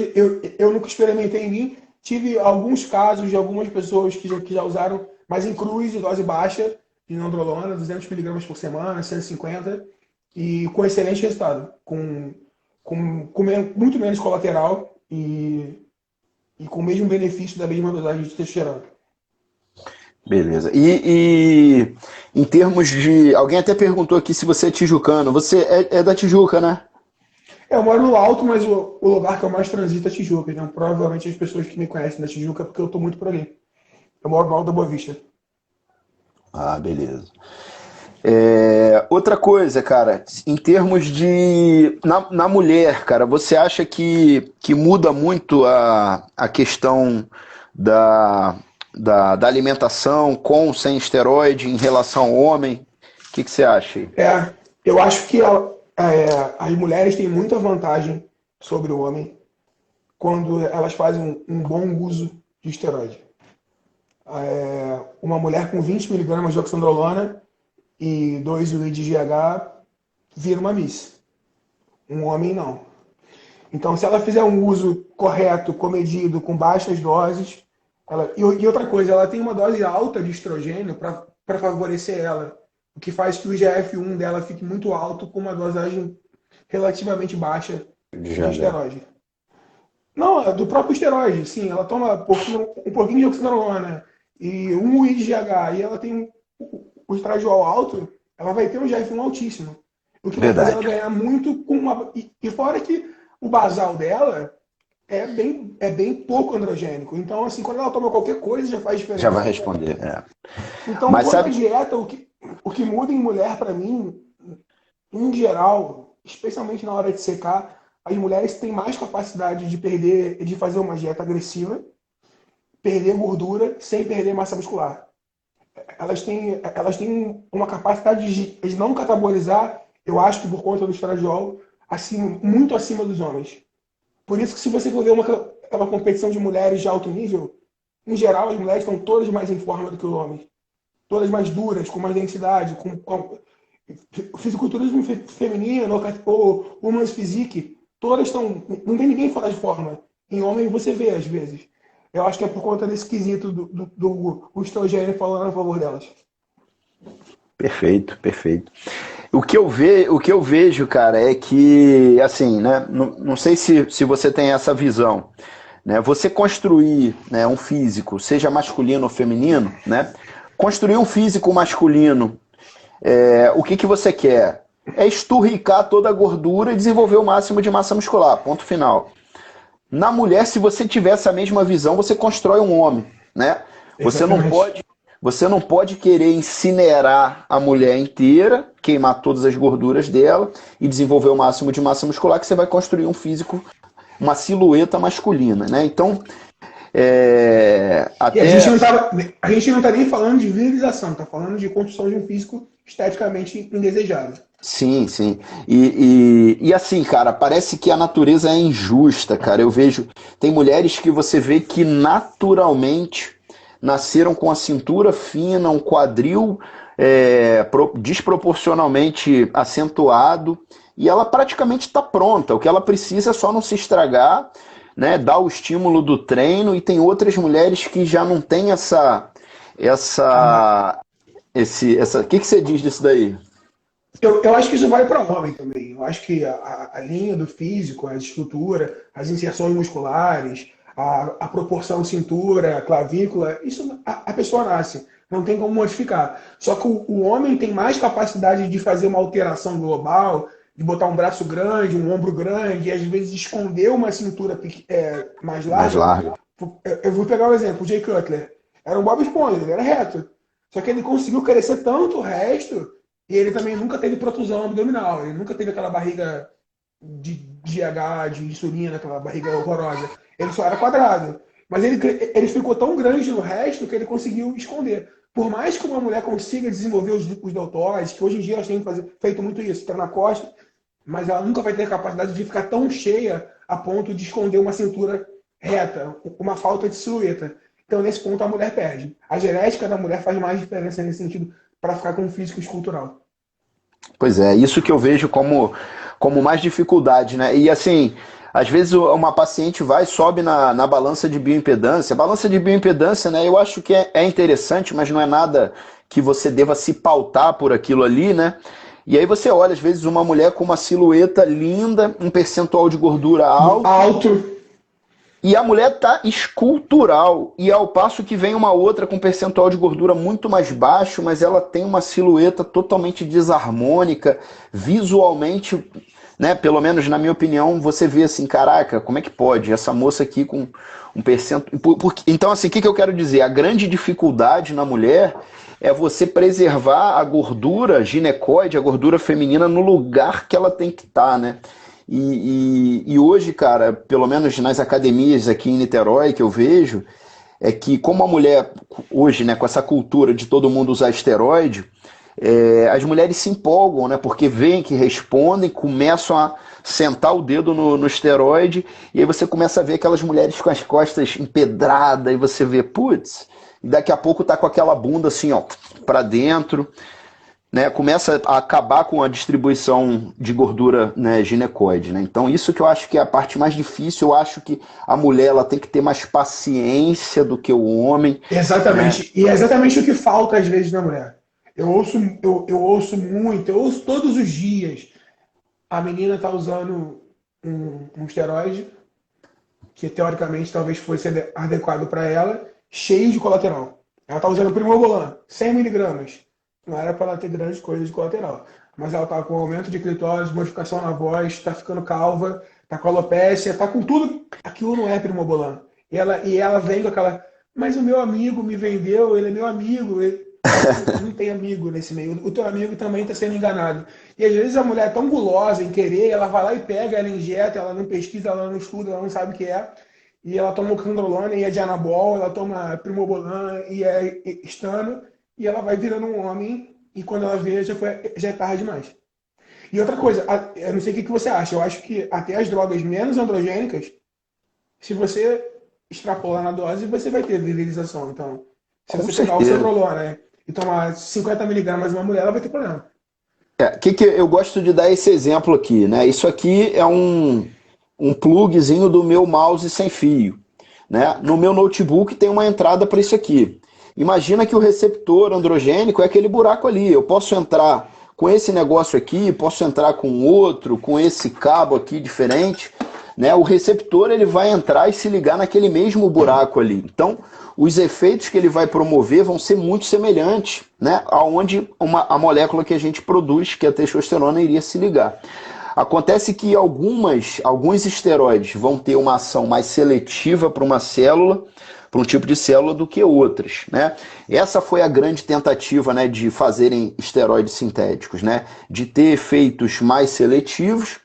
experimentei em mim. Tive alguns casos de algumas pessoas que já usaram, mas em cruz, dose baixa de nandrolona, 200 miligramas por semana, 150, e com excelente resultado, com muito menos colateral e com o mesmo benefício da mesma dosagem de testosterona. Beleza. E em termos de. Alguém até perguntou aqui se você é tijucano. Você é da Tijuca, né? Eu moro no Alto, mas o lugar que eu mais transito é Tijuca. Então, provavelmente as pessoas que me conhecem da Tijuca é porque eu estou muito por ali. Eu moro no Alto da Boa Vista. Ah, beleza. Outra coisa, cara, em termos de. Na mulher, cara, você acha que muda muito a questão da, da alimentação com ou sem esteroide em relação ao homem? O que você acha aí? Eu acho que as mulheres têm muita vantagem sobre o homem quando elas fazem um bom uso de esteroide. Uma mulher com 20 miligramas de oxandrolona e 2 UI de GH vira uma miss. Um homem não. Então, se ela fizer um uso correto, comedido, com baixas doses, e outra coisa, ela tem uma dose alta de estrogênio para favorecer ela, o que faz que o IGF-1 dela fique muito alto com uma dosagem relativamente baixa de GH. esteroide. Não, é do próprio esteroide, sim. Ela toma um pouquinho de oxandrolona e um UI de GH, e ela tem o estradiol alto, ela vai ter um IGF-1 altíssimo. O que vai fazer ela Verdade. ganhar muito com uma. E fora que o basal dela é bem pouco androgênico. Então, assim, quando ela toma qualquer coisa, já faz Já vai diferença. responder. Então, Mas quanto à sabe. dieta, o que muda em mulher, para mim, em geral, especialmente na hora de secar, as mulheres têm mais capacidade de perder, de fazer uma dieta agressiva, perder gordura sem perder massa muscular. Elas têm uma capacidade de não catabolizar, eu acho que por conta do estradiol, assim, muito acima dos homens. Por isso que se você for ver aquela competição de mulheres de alto nível, em geral as mulheres estão todas mais em forma do que os homens. todas mais duras, com mais densidade, com fisiculturismo feminino, ou women's physique, todas estão. Não tem ninguém fora de forma. Em homem você vê, às vezes. Eu acho que é por conta desse quesito do estrogênio falando a favor delas. Perfeito, perfeito. O que eu vejo, cara, é que, assim, né? Não sei se você tem essa visão, né? Você construir, né, um físico, seja masculino ou feminino, né? Construir um físico masculino, o que você quer? É esturricar toda a gordura e desenvolver o máximo de massa muscular, ponto final. Na mulher, se você tiver essa mesma visão, você constrói um homem, né? Você não Exatamente. pode, você não pode querer incinerar a mulher inteira, queimar todas as gorduras dela e desenvolver o máximo de massa muscular, que você vai construir um físico, uma silhueta masculina, né? Então, E até a gente não tá nem falando de virilização, tá falando de construção de um físico esteticamente indesejado. sim, sim. E assim, cara, parece que a natureza é injusta, cara. Eu vejo. Tem mulheres que você vê que naturalmente nasceram com a cintura fina, um quadril desproporcionalmente acentuado, e ela praticamente está pronta. O que ela precisa é só não se estragar, né? Dar o estímulo do treino, e tem outras mulheres que já não têm essa. O que você diz disso daí? Eu acho que isso vale para homem também. Eu acho que a linha do físico, a estrutura, as inserções musculares, a proporção cintura, clavícula, isso a pessoa nasce. Não tem como modificar. Só que o homem tem mais capacidade de fazer uma alteração global, de botar um braço grande, um ombro grande, e às vezes esconder uma cintura mais Mais larga. larga. Eu vou pegar um exemplo, o Jay Cutler. Era um Bob Esponja, ele era reto. Só que ele conseguiu crescer tanto o resto, e ele também nunca teve protusão abdominal, ele nunca teve aquela barriga de GH, de insulina, aquela barriga horrorosa. Ele só era quadrado. Mas ele ficou tão grande no resto que ele conseguiu esconder. Por mais que uma mulher consiga desenvolver os deltoides, que hoje em dia elas têm feito muito isso, tá na costa, mas ela nunca vai ter a capacidade de ficar tão cheia a ponto de esconder uma cintura reta, uma falta de silhueta. Então, nesse ponto, a mulher perde. A genética da mulher faz mais diferença nesse sentido para ficar com um físico escultural. Pois é, isso que eu vejo como mais dificuldade, né? E assim, às vezes uma paciente vai, sobe na balança de bioimpedância. A balança de bioimpedância, né? Eu acho que é interessante, mas não é nada que você deva se pautar por aquilo ali, né? E aí você olha, às vezes, uma mulher com uma silhueta linda, um percentual de gordura alto, Alto. e a mulher tá escultural. E ao passo que vem uma outra com percentual de gordura muito mais baixo, mas ela tem uma silhueta totalmente desarmônica, visualmente, né? Pelo menos na minha opinião, você vê assim, caraca, como é que pode? Essa moça aqui com um percentual. Então, assim, o que eu quero dizer? A grande dificuldade na mulher é você preservar a gordura ginecoide, a gordura feminina, no lugar que ela tem que estar, né? E hoje, cara, pelo menos nas academias aqui em Niterói que eu vejo, é que como a mulher hoje, né, com essa cultura de todo mundo usar esteroide, as mulheres se empolgam, né, porque veem que respondem, começam a sentar o dedo no esteroide, e aí você começa a ver aquelas mulheres com as costas empedradas, e você vê, putz, e daqui a pouco tá com aquela bunda assim, ó, pra dentro, né, começa a acabar com a distribuição de gordura, né, ginecoide, né? Então isso que eu acho que é a parte mais difícil. Eu acho que a mulher ela tem que ter mais paciência do que o homem, né? Exatamente. E é exatamente o que falta às vezes na mulher. Eu ouço todos os dias. A menina está usando um esteroide que teoricamente talvez fosse adequado para ela, cheio de colateral. Ela está usando Primobolan, 100 miligramas. Não era para ela ter grandes coisas de colateral. Mas ela está com aumento de clitóris, modificação na voz, está ficando calva, está com alopécia, está com tudo. Aquilo não é Primobolan. E ela vem com aquela. Mas o meu amigo me vendeu, ele é meu amigo. Não tem amigo nesse meio. O teu amigo também está sendo enganado. E às vezes a mulher é tão gulosa em querer, ela vai lá e pega, ela injeta, ela não pesquisa, ela não estuda, ela não sabe o que é. E ela toma o Candrolona e é de Anabol, ela toma Primobolan e é estano, e ela vai virando um homem, e quando ela vê, já é tarde demais. E outra coisa, eu não sei o que você acha, eu acho que até as drogas menos androgênicas, se você extrapolar na dose, você vai ter virilização. Então, se Com você pegar o certeza. Cetrolona, né? e tomar 50 miligramas uma mulher, ela vai ter problema. Que eu gosto de dar esse exemplo aqui, né? Isso aqui é um plugzinho do meu mouse sem fio, né? No meu notebook tem uma entrada para isso aqui. Imagina que o receptor androgênico é aquele buraco ali. Eu posso entrar com esse negócio aqui, posso entrar com outro, com esse cabo aqui diferente, né? O receptor ele vai entrar e se ligar naquele mesmo buraco ali. Então, os efeitos que ele vai promover vão ser muito semelhantes, né? Aonde a molécula que a gente produz, que é a testosterona, iria se ligar. Acontece que alguns esteroides vão ter uma ação mais seletiva para uma célula, para um tipo de célula, do que outras, né? Essa foi a grande tentativa, né, de fazerem esteroides sintéticos, né? De ter efeitos mais seletivos.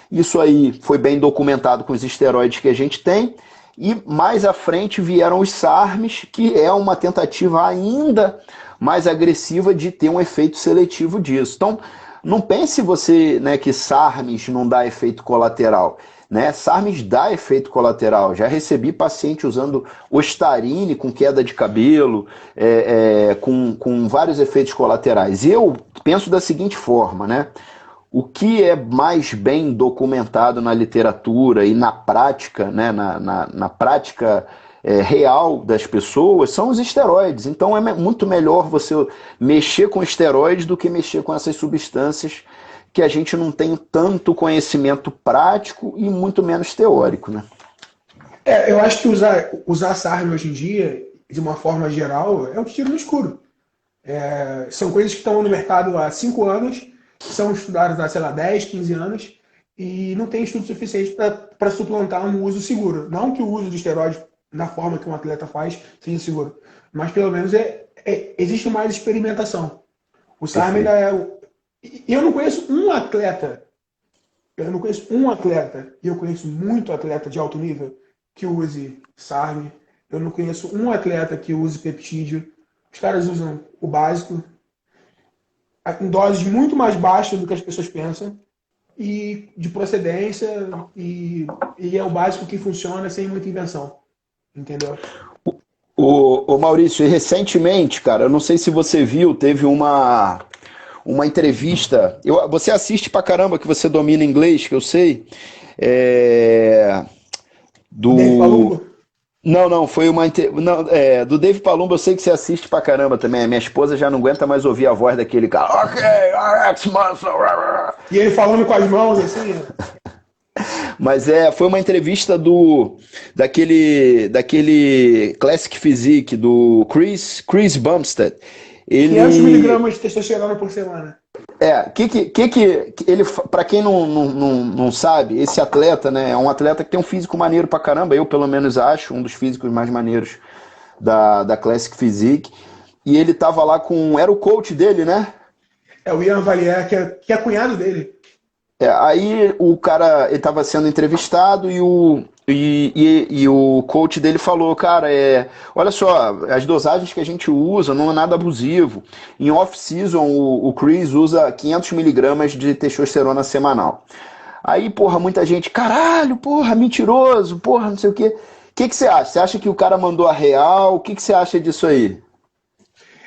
Isso aí foi bem documentado com os esteroides que a gente tem. E mais à frente vieram os SARMs, que é uma tentativa ainda mais agressiva de ter um efeito seletivo disso. Então, não pense você, né, que SARMs não dá efeito colateral. Né? SARMs dá efeito colateral. Já recebi paciente usando Ostarine com queda de cabelo, com vários efeitos colaterais. Eu penso da seguinte forma, né? O que é mais bem documentado na literatura e na prática, né, na prática real das pessoas, são os esteroides. Então é muito melhor você mexer com esteroides do que mexer com essas substâncias que a gente não tem tanto conhecimento prático e muito menos teórico. Né? Eu acho que usar SARM hoje em dia, de uma forma geral, é um tiro no escuro. São coisas que estão no mercado há 5 anos, são estudadas há, sei lá, 10, 15 anos, e não tem estudo suficiente para suplantar um uso seguro. Não que o uso de esteroides, na forma que um atleta faz, seja seguro, mas pelo menos existe mais experimentação. O SARM ainda E eu não conheço um atleta, e eu conheço muito atleta de alto nível que use SARM, eu não conheço um atleta que use peptídeo. Os caras usam o básico, em doses muito mais baixas do que as pessoas pensam, e de procedência, e é o básico que funciona sem muita invenção. Entendeu? O Maurício, e recentemente, cara, eu não sei se você viu, teve uma entrevista. Você assiste pra caramba, que você domina inglês, que eu sei. Dave Do. Palumbo? Não, foi não, do Dave Palumbo, eu sei que você assiste pra caramba também. A minha esposa já não aguenta mais ouvir a voz daquele cara. Ok, X-Muscle. E ele falando com as mãos, assim. Mas foi uma entrevista daquele Classic Physique, do Chris Bumstead. 500 Ele. miligramas de testosterona por semana. Ele, para quem não sabe, esse atleta, né, é um atleta que tem um físico maneiro pra caramba, eu pelo menos acho, um dos físicos mais maneiros da Classic Physique. E ele tava lá era o coach dele, né? O Ian Valier, que é cunhado dele. Aí o cara, ele estava sendo entrevistado e o coach dele falou, cara, olha só, as dosagens que a gente usa não é nada abusivo. Em off-season, o Chris usa 500 miligramas de testosterona semanal. Aí, porra, muita gente, caralho, porra, mentiroso, porra, não sei o quê. O que você acha? Você acha que o cara mandou a real? O que você acha disso aí?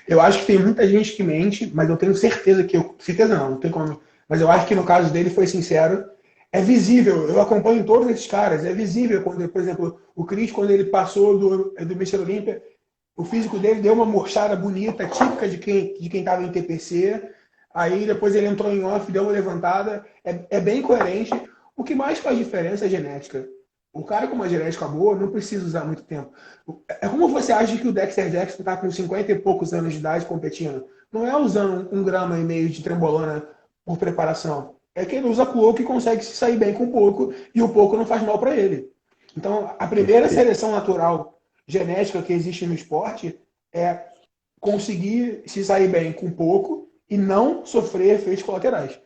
Eu acho que tem muita gente que mente, mas eu tenho certeza certeza não tem como. Mas eu acho que no caso dele foi sincero. É visível, eu acompanho todos esses caras, é visível quando, por exemplo, o Chris, quando ele passou do Mr. Olímpia, o físico dele deu uma murchada bonita, típica de quem estava em TPC. Aí depois ele entrou em off, deu uma levantada. É bem coerente. O que mais faz diferença é a genética. O cara com uma genética boa não precisa usar muito tempo. É como você acha que o Dexter Jackson está com 50 e poucos anos de idade competindo? Não é usando 1,5 grama de trembolona por preparação. É que ele usa pouco e consegue se sair bem com pouco, e o pouco não faz mal para ele. Então, a primeira seleção natural genética que existe no esporte é conseguir se sair bem com pouco e não sofrer efeitos colaterais.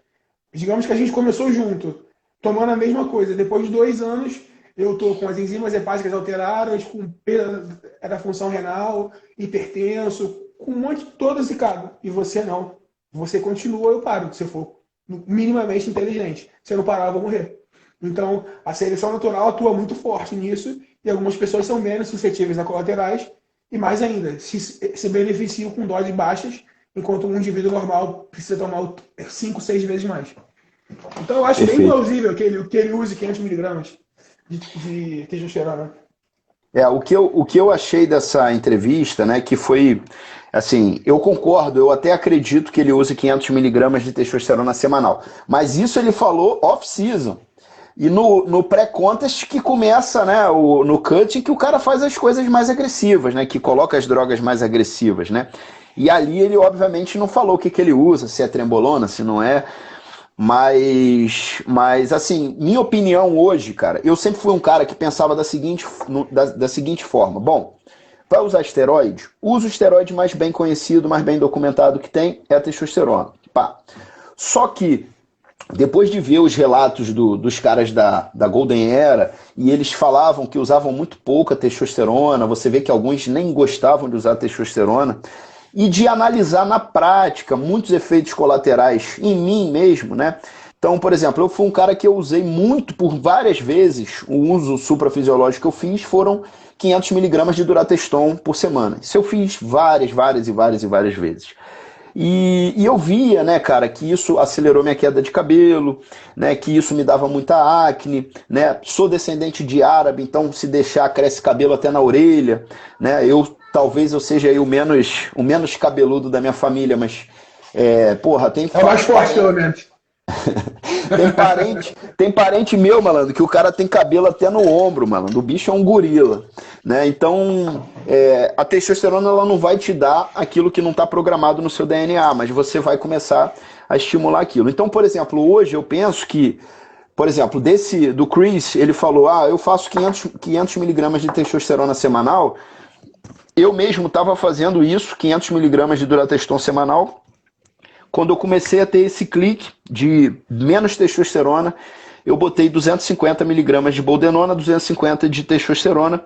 Digamos que a gente começou junto, tomando a mesma coisa. Depois de 2 anos, eu estou com as enzimas hepáticas alteradas, com perda da função renal, hipertenso, com um monte de todo esse caso. E você não. Você continua, eu paro, se for minimamente inteligente. Se eu não parar, eu vou morrer. Então, a seleção natural atua muito forte nisso, e algumas pessoas são menos suscetíveis a colaterais, e mais ainda, se beneficiam com doses baixas, enquanto um indivíduo normal precisa tomar 5, 6 vezes mais. Então eu acho bem Perfeito. plausível que ele use 500 miligramas de testosterona. O que eu achei dessa entrevista, né, que foi, assim, eu concordo, eu até acredito que ele use 500 miligramas de testosterona semanal, mas isso ele falou off-season. E no pré-contest que começa, né, no cutting, que o cara faz as coisas mais agressivas, né, que coloca as drogas mais agressivas, né. E ali ele, obviamente, não falou o que ele usa, se é trembolona, se não é. Mas assim, minha opinião hoje, cara, eu sempre fui um cara que pensava da seguinte forma. Bom, vai usar esteroide? Usa o esteroide mais bem conhecido, mais bem documentado que tem, é a testosterona. Pá. Só que, depois de ver os relatos dos caras da Golden Era, e eles falavam que usavam muito pouca testosterona, você vê que alguns nem gostavam de usar testosterona, e de analisar na prática muitos efeitos colaterais em mim mesmo, né? Então, por exemplo, eu fui um cara que eu usei muito por várias vezes, o uso suprafisiológico que eu fiz foram 500 miligramas de Durateston por semana. Isso eu fiz várias vezes. E eu via, né, cara, que isso acelerou minha queda de cabelo, né, que isso me dava muita acne, né, sou descendente de árabe, então se deixar cresce cabelo até na orelha, né, talvez eu seja aí o menos cabeludo da minha família, mas, porra, tem... É o mais forte, pelo menos. Tem parente meu, malandro, que o cara tem cabelo até no ombro, malandro. O bicho é um gorila, né? Então, a testosterona ela não vai te dar aquilo que não está programado no seu DNA, mas você vai começar a estimular aquilo. Então, por exemplo, hoje eu penso que, por exemplo, do Chris, ele falou, eu faço 500 miligramas de testosterona semanal. Eu mesmo estava fazendo isso, 500 miligramas de Durateston semanal. Quando eu comecei a ter esse clique de menos testosterona, eu botei 250 miligramas de boldenona, 250 de testosterona,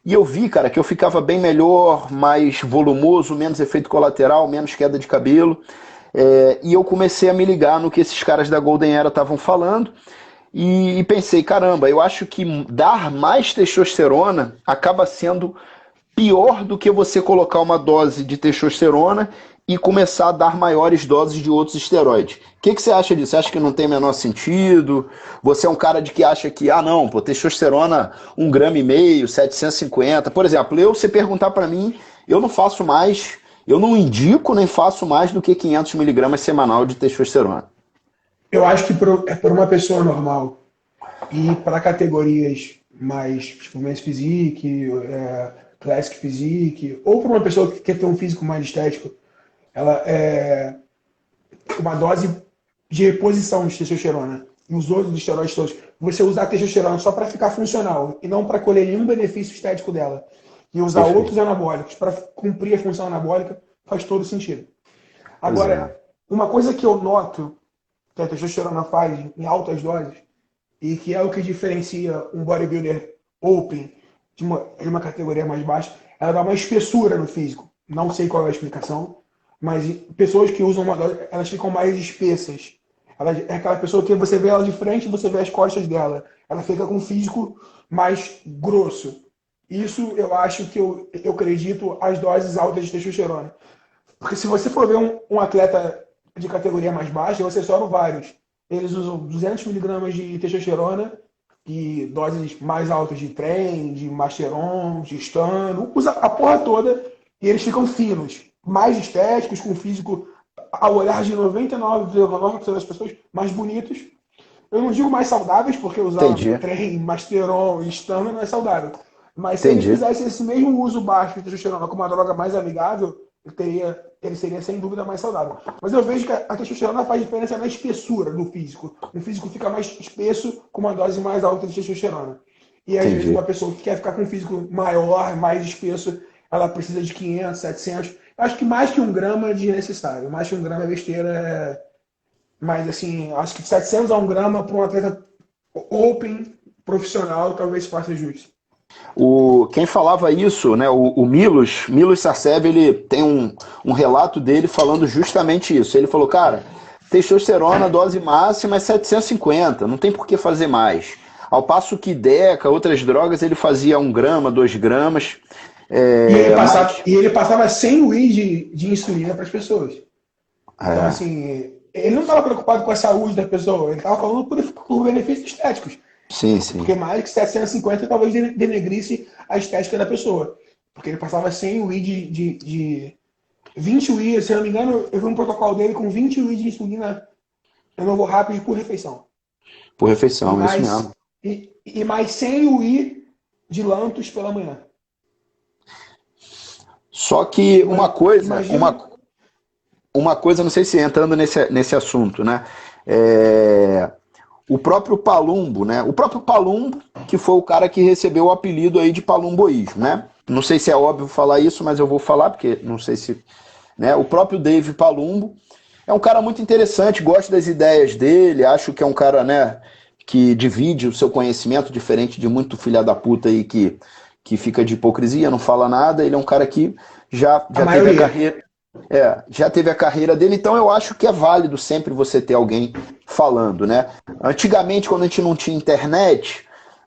e eu vi, cara, que eu ficava bem melhor, mais volumoso, menos efeito colateral, menos queda de cabelo, e eu comecei a me ligar no que esses caras da Golden Era estavam falando, e pensei, caramba, eu acho que dar mais testosterona acaba sendo pior do que você colocar uma dose de testosterona e começar a dar maiores doses de outros esteroides. O que você acha disso? Você acha que não tem o menor sentido? Você é um cara de que acha que, não, pô, testosterona 1,5 gramas, 750. Por exemplo, se perguntar para mim, eu não faço mais, eu não indico nem faço mais do que 500 miligramas semanal de testosterona. Eu acho que por uma pessoa normal e para categorias mais, tipo, Men's Physique, Classic Physique, ou para uma pessoa que quer ter um físico mais estético, ela é uma dose de reposição de testosterona e os outros esteroides todos. Você usar a testosterona só para ficar funcional e não para colher nenhum benefício estético dela. E usar outros anabólicos para cumprir a função anabólica faz todo sentido. Agora, uma coisa que eu noto que a testosterona faz em altas doses e que é o que diferencia um bodybuilder open de uma categoria mais baixa, ela dá uma espessura no físico. Não sei qual é a explicação, mas pessoas que usam uma dose, elas ficam mais espessas. Ela é aquela pessoa que você vê ela de frente e você vê as costas dela. Ela fica com um físico mais grosso. Isso eu acho que eu acredito as doses altas de testosterona. Porque se você for ver um atleta de categoria mais baixa, você soma vários. Eles usam 200 miligramas de testosterona e doses mais altas de trem, de masteron, de estano. Usa a porra toda e eles ficam finos, mais estéticos, com físico ao olhar de 99,9% das pessoas, mais bonitos. Eu não digo mais saudáveis, porque usar trem, masteron e estano não é saudável. Mas se eles fizessem esse mesmo uso baixo de testosterona com uma droga mais amigável, ele seria sem dúvida mais saudável. Mas eu vejo que a testosterona faz diferença na espessura do físico. O físico fica mais espesso com uma dose mais alta de testosterona. E às vezes uma pessoa que quer ficar com um físico maior, mais espesso, ela precisa de 500, 700. Eu acho que mais que 1 grama é desnecessário. Mais que 1 grama é besteira. Mas assim, acho que de 700 a 1 grama para um atleta open, profissional, talvez faça justo. Quem falava isso, né, o Milos Sarcev, ele tem um relato dele falando justamente isso. Ele falou, cara, testosterona, dose máxima é 750, não tem por que fazer mais. Ao passo que Deca, outras drogas, ele fazia 1 grama, 2 gramas. E ele passava 100 UI de insulina para as pessoas. Então, assim, ele não estava preocupado com a saúde da pessoa, ele estava falando por benefícios estéticos. Sim, sim. Porque mais que 750 talvez denegrisse a estética da pessoa. Porque ele passava 100 UI de 20 UI, se eu não me engano, eu vi um protocolo dele com 20 UI de insulina renovo rápido por refeição. Por refeição, isso mesmo. E mais 100 UI de Lantus pela manhã. Só que uma coisa, não sei se entrando nesse assunto, né? O próprio Palumbo, né? O próprio Palumbo, que foi o cara que recebeu o apelido aí de palumboísmo, né? Não sei se é óbvio falar isso, mas eu vou falar, porque não sei se... Né? O próprio Dave Palumbo é um cara muito interessante, gosto das ideias dele, acho que é um cara, né, que divide o seu conhecimento, diferente de muito filha da puta aí que fica de hipocrisia, não fala nada. Ele é um cara que já teve a carreira... já teve a carreira dele, então eu acho que é válido sempre você ter alguém falando, né? Antigamente, quando a gente não tinha internet,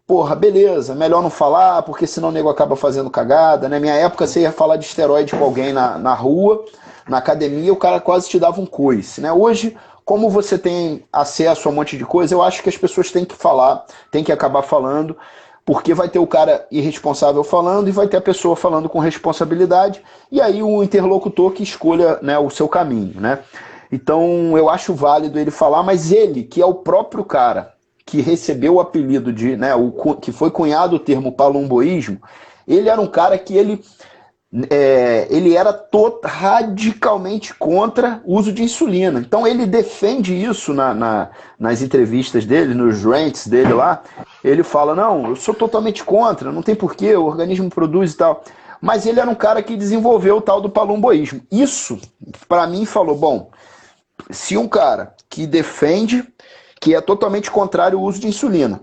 porra, beleza, melhor não falar, porque senão o nego acaba fazendo cagada, né? Minha época, você ia falar de esteroide com alguém na rua, na academia, o cara quase te dava um coice, né? Hoje, como você tem acesso a um monte de coisa, eu acho que as pessoas têm que falar, têm que acabar falando, porque vai ter o cara irresponsável falando e vai ter a pessoa falando com responsabilidade, e aí o interlocutor que escolha, né, o seu caminho, né? Então eu acho válido ele falar, mas ele, que é o próprio cara que recebeu o apelido de, né, que foi cunhado o termo palumboísmo, ele era um cara que ele era radicalmente contra o uso de insulina. Então ele defende isso nas entrevistas dele, nos rants dele lá. Ele fala, não, eu sou totalmente contra, não tem porquê, o organismo produz e tal. Mas ele era um cara que desenvolveu o tal do palumboísmo. Isso, para mim, falou, bom, se um cara que defende, que é totalmente contrário ao uso de insulina,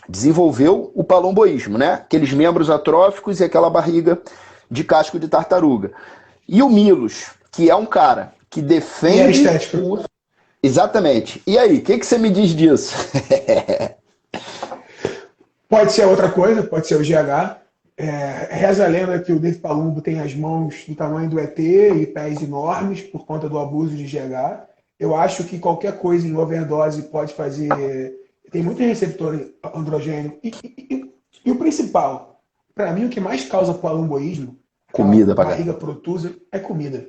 desenvolveu o palumboísmo, né? Aqueles membros atróficos e aquela barriga de casco de tartaruga. E o Milos, que é um cara que defende... E a estética. Exatamente. E aí, o que você me diz disso? Pode ser outra coisa, pode ser o GH. Reza a lenda que o Dave Palumbo tem as mãos do tamanho do ET e pés enormes por conta do abuso de GH. Eu acho que qualquer coisa em overdose pode fazer... Tem muito receptor androgênico. E o principal, para mim, o que mais causa palumboísmo, comida, barriga protusa, é comida.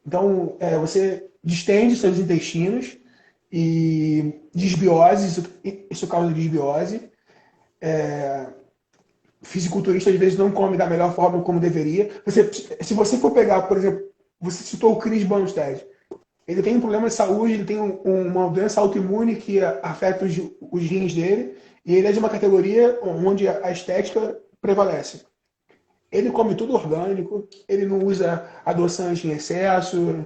Então, você distende seus intestinos e desbiose, isso causa desbiose. Fisiculturista, às vezes, não come da melhor forma como deveria. Se você for pegar, por exemplo, você citou o Chris Bumstead. Ele tem um problema de saúde, ele tem uma doença autoimune que afeta os rins dele, e ele é de uma categoria onde a estética prevalece. Ele come tudo orgânico, ele não usa adoçante em excesso,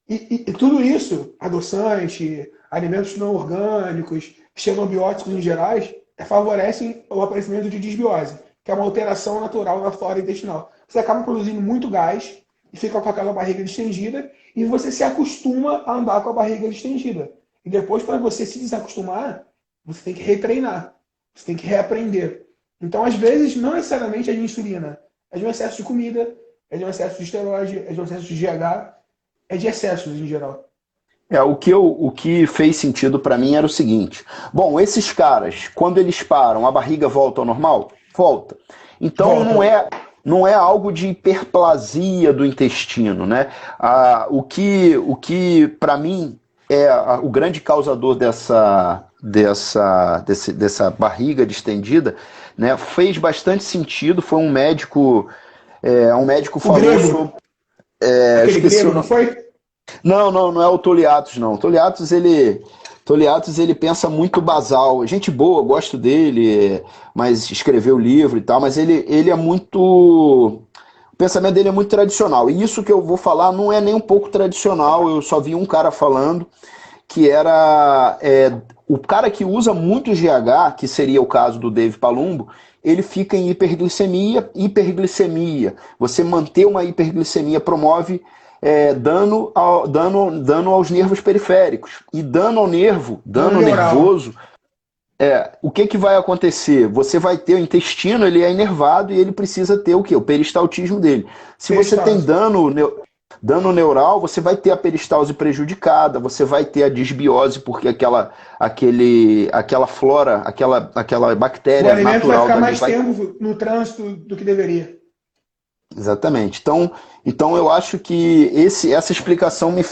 e tudo isso, adoçante, alimentos não orgânicos, xenobióticos em geral, favorecem o aparecimento de disbiose, que é uma alteração natural na flora intestinal. Você acaba produzindo muito gás e fica com aquela barriga distendida, e você se acostuma a andar com a barriga distendida. E depois, para você se desacostumar, você tem que retreinar, você tem que reaprender. Então, às vezes, não necessariamente é de insulina, é de um excesso de comida, é de um excesso de esteroide, é de um excesso de GH, é de excessos em geral. O que fez sentido para mim era o seguinte: bom, esses caras, quando eles param, a barriga volta ao normal? Volta. Então não é algo de hiperplasia do intestino, né? O que para mim é o grande causador dessa barriga distendida, né? Fez bastante sentido. Foi um médico falou sobre... Aquele grego, não foi? Não é o Toliatos, não. Toliatos, ele pensa muito basal. Gente boa, gosto dele, mas escreveu livro e tal, mas ele é muito... O pensamento dele é muito tradicional. E isso que eu vou falar não é nem um pouco tradicional. Eu só vi um cara falando que era... o cara que usa muito GH, que seria o caso do Dave Palumbo, ele fica em hiperglicemia. Você manter uma hiperglicemia promove dano aos nervos periféricos. E dano ao nervo, dano nervoso, O que que vai acontecer? Você vai ter o intestino, ele é inervado e ele precisa ter o quê? O peristaltismo dele. Se você tem Peristalse. dano neural, você vai ter a peristalse prejudicada, você vai ter a disbiose, porque aquela flora, aquela O bactéria alimento vai natural ficar dali mais vai. tempo no trânsito do que deveria. Exatamente. Então eu acho que essa explicação me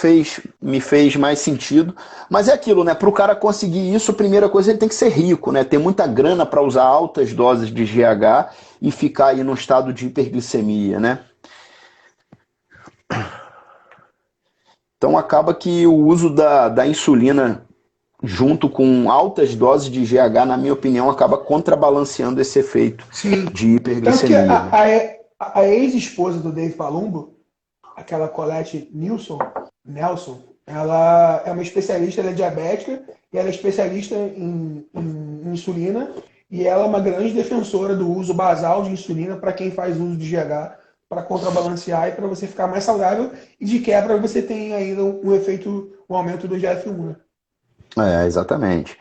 fez mais sentido. Mas é aquilo, né? Para o cara conseguir isso, a primeira coisa ele tem que ser rico, né? Ter muita grana para usar altas doses de GH e ficar aí num estado de hiperglicemia, né? Então acaba que o uso da insulina junto com altas doses de GH, na minha opinião, acaba contrabalanceando esse efeito Sim. de Tanto que hiperglicemia, né? a ex-esposa do Dave Palumbo, aquela Colette Nelson, ela é uma especialista, ela é diabética e ela é especialista em insulina e ela é uma grande defensora do uso basal de insulina para quem faz uso de GH para contrabalancear e para você ficar mais saudável e de quebra você tem ainda um efeito, um aumento do GF1, né? Exatamente.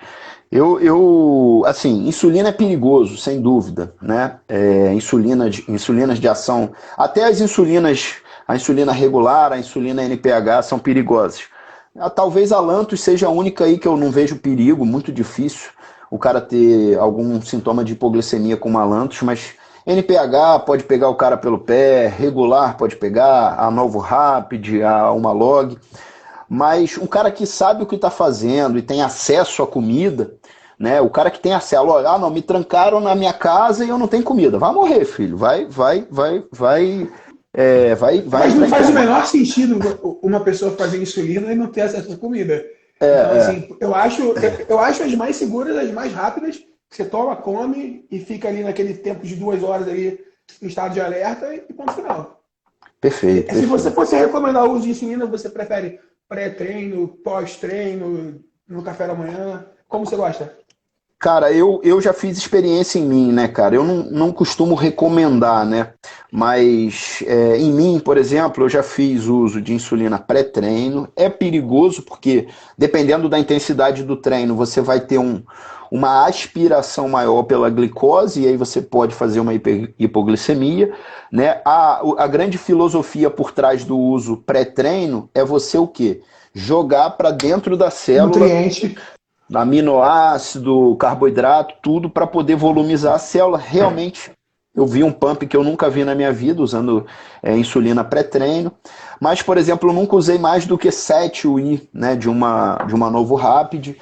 Assim, insulina é perigoso, sem dúvida, né? Insulinas de ação, até a insulina regular, a insulina NPH são perigosas. Talvez a Lantus seja a única aí que eu não vejo perigo, muito difícil o cara ter algum sintoma de hipoglicemia com uma Lantus, mas NPH pode pegar o cara pelo pé, regular pode pegar, a Novo Rapid, a Humalog. Mas um cara que sabe o que está fazendo e tem acesso à comida, né? O cara que tem acesso, não, me trancaram na minha casa e eu não tenho comida. Vai morrer, filho. Vai Mas entrar não em faz o coma. menor sentido uma pessoa fazer insulina e não ter acesso à comida. Então, É, assim, eu acho as mais seguras, as mais rápidas, que você toma, come e fica ali naquele tempo de 2 horas ali em estado de alerta e ponto final. perfeito, Se você perfeito. fosse recomendar o uso de insulina, você prefere pré-treino, pós-treino, no café da manhã? Como você gosta? Cara, eu já fiz experiência em mim, né, cara? Eu não costumo recomendar, né? Mas em mim, por exemplo, eu já fiz uso de insulina pré-treino. É perigoso porque, dependendo da intensidade do treino, você vai ter uma aspiração maior pela glicose e aí você pode fazer uma hipoglicemia, né? A grande filosofia por trás do uso pré-treino é você o quê? Jogar para dentro da célula Nutriente. aminoácido, carboidrato, tudo para poder volumizar a célula. Realmente, eu vi um pump que eu nunca vi na minha vida, usando insulina pré-treino. Mas, por exemplo, eu nunca usei mais do que 7 UI, né, de uma Novo Rapid,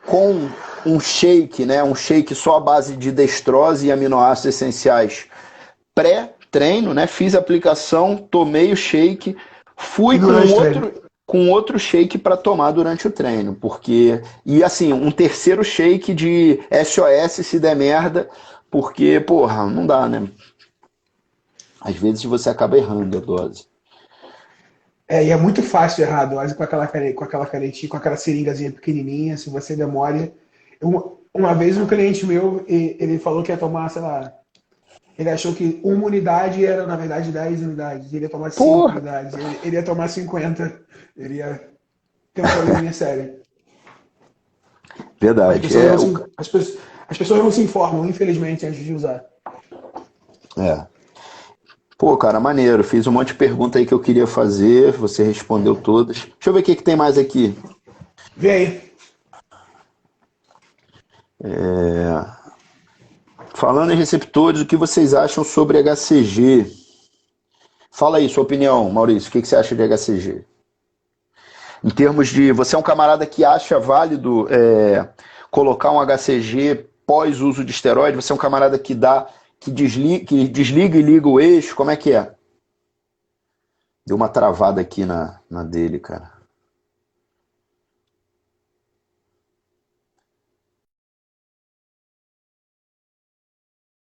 com um shake, né, um shake só à base de destrose e aminoácidos essenciais pré-treino, né, fiz a aplicação, tomei o shake, E fui com durante o treino. outro shake para tomar durante o treino, porque e assim, um terceiro shake de SOS se der merda, porque, porra, não dá, né? Às vezes você acaba errando a dose. E é muito fácil errar a dose com aquela canetinha, com aquela seringazinha pequenininha, se você demora. Uma vez um cliente meu, ele falou que ia tomar, sei lá, ele achou que uma unidade era, na verdade, 10 unidades. Ele ia tomar 5 Porra, unidades. Ele ia tomar 50. Ele ia ter um probleminha sério. As verdade. pessoas não se, as pessoas não se informam, infelizmente, antes de usar. É. Pô, cara, maneiro. Fiz um monte de pergunta aí que eu queria fazer, você respondeu todas. Deixa eu ver o que que tem mais aqui. Vê aí. Falando em receptores, o que vocês acham sobre HCG? Fala aí, sua opinião, Maurício. O que que você acha de HCG? Em termos de. Você é um camarada que acha válido colocar um HCG pós uso de esteroide? Você é um camarada que desliga e liga o eixo? Como é que é? Deu uma travada aqui na dele, cara.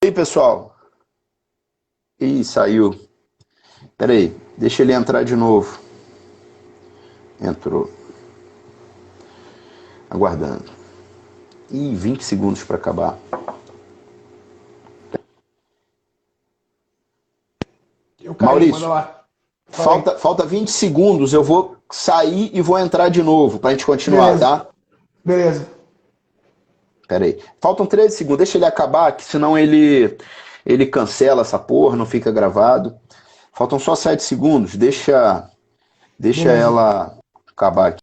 E aí, pessoal? Ih, saiu. Pera aí, deixa ele entrar de novo. Entrou. Aguardando. Ih, 20 segundos para acabar. Eu caí, manda Maurício, lá. Fala aí. falta 20 segundos. Eu vou sair e vou entrar de novo para a gente continuar, Beleza. tá? Beleza. Pera aí. Faltam 13 segundos. Deixa ele acabar, que senão ele cancela essa porra, não fica gravado. Faltam só 7 segundos. Deixa Beleza. ela acabar aqui.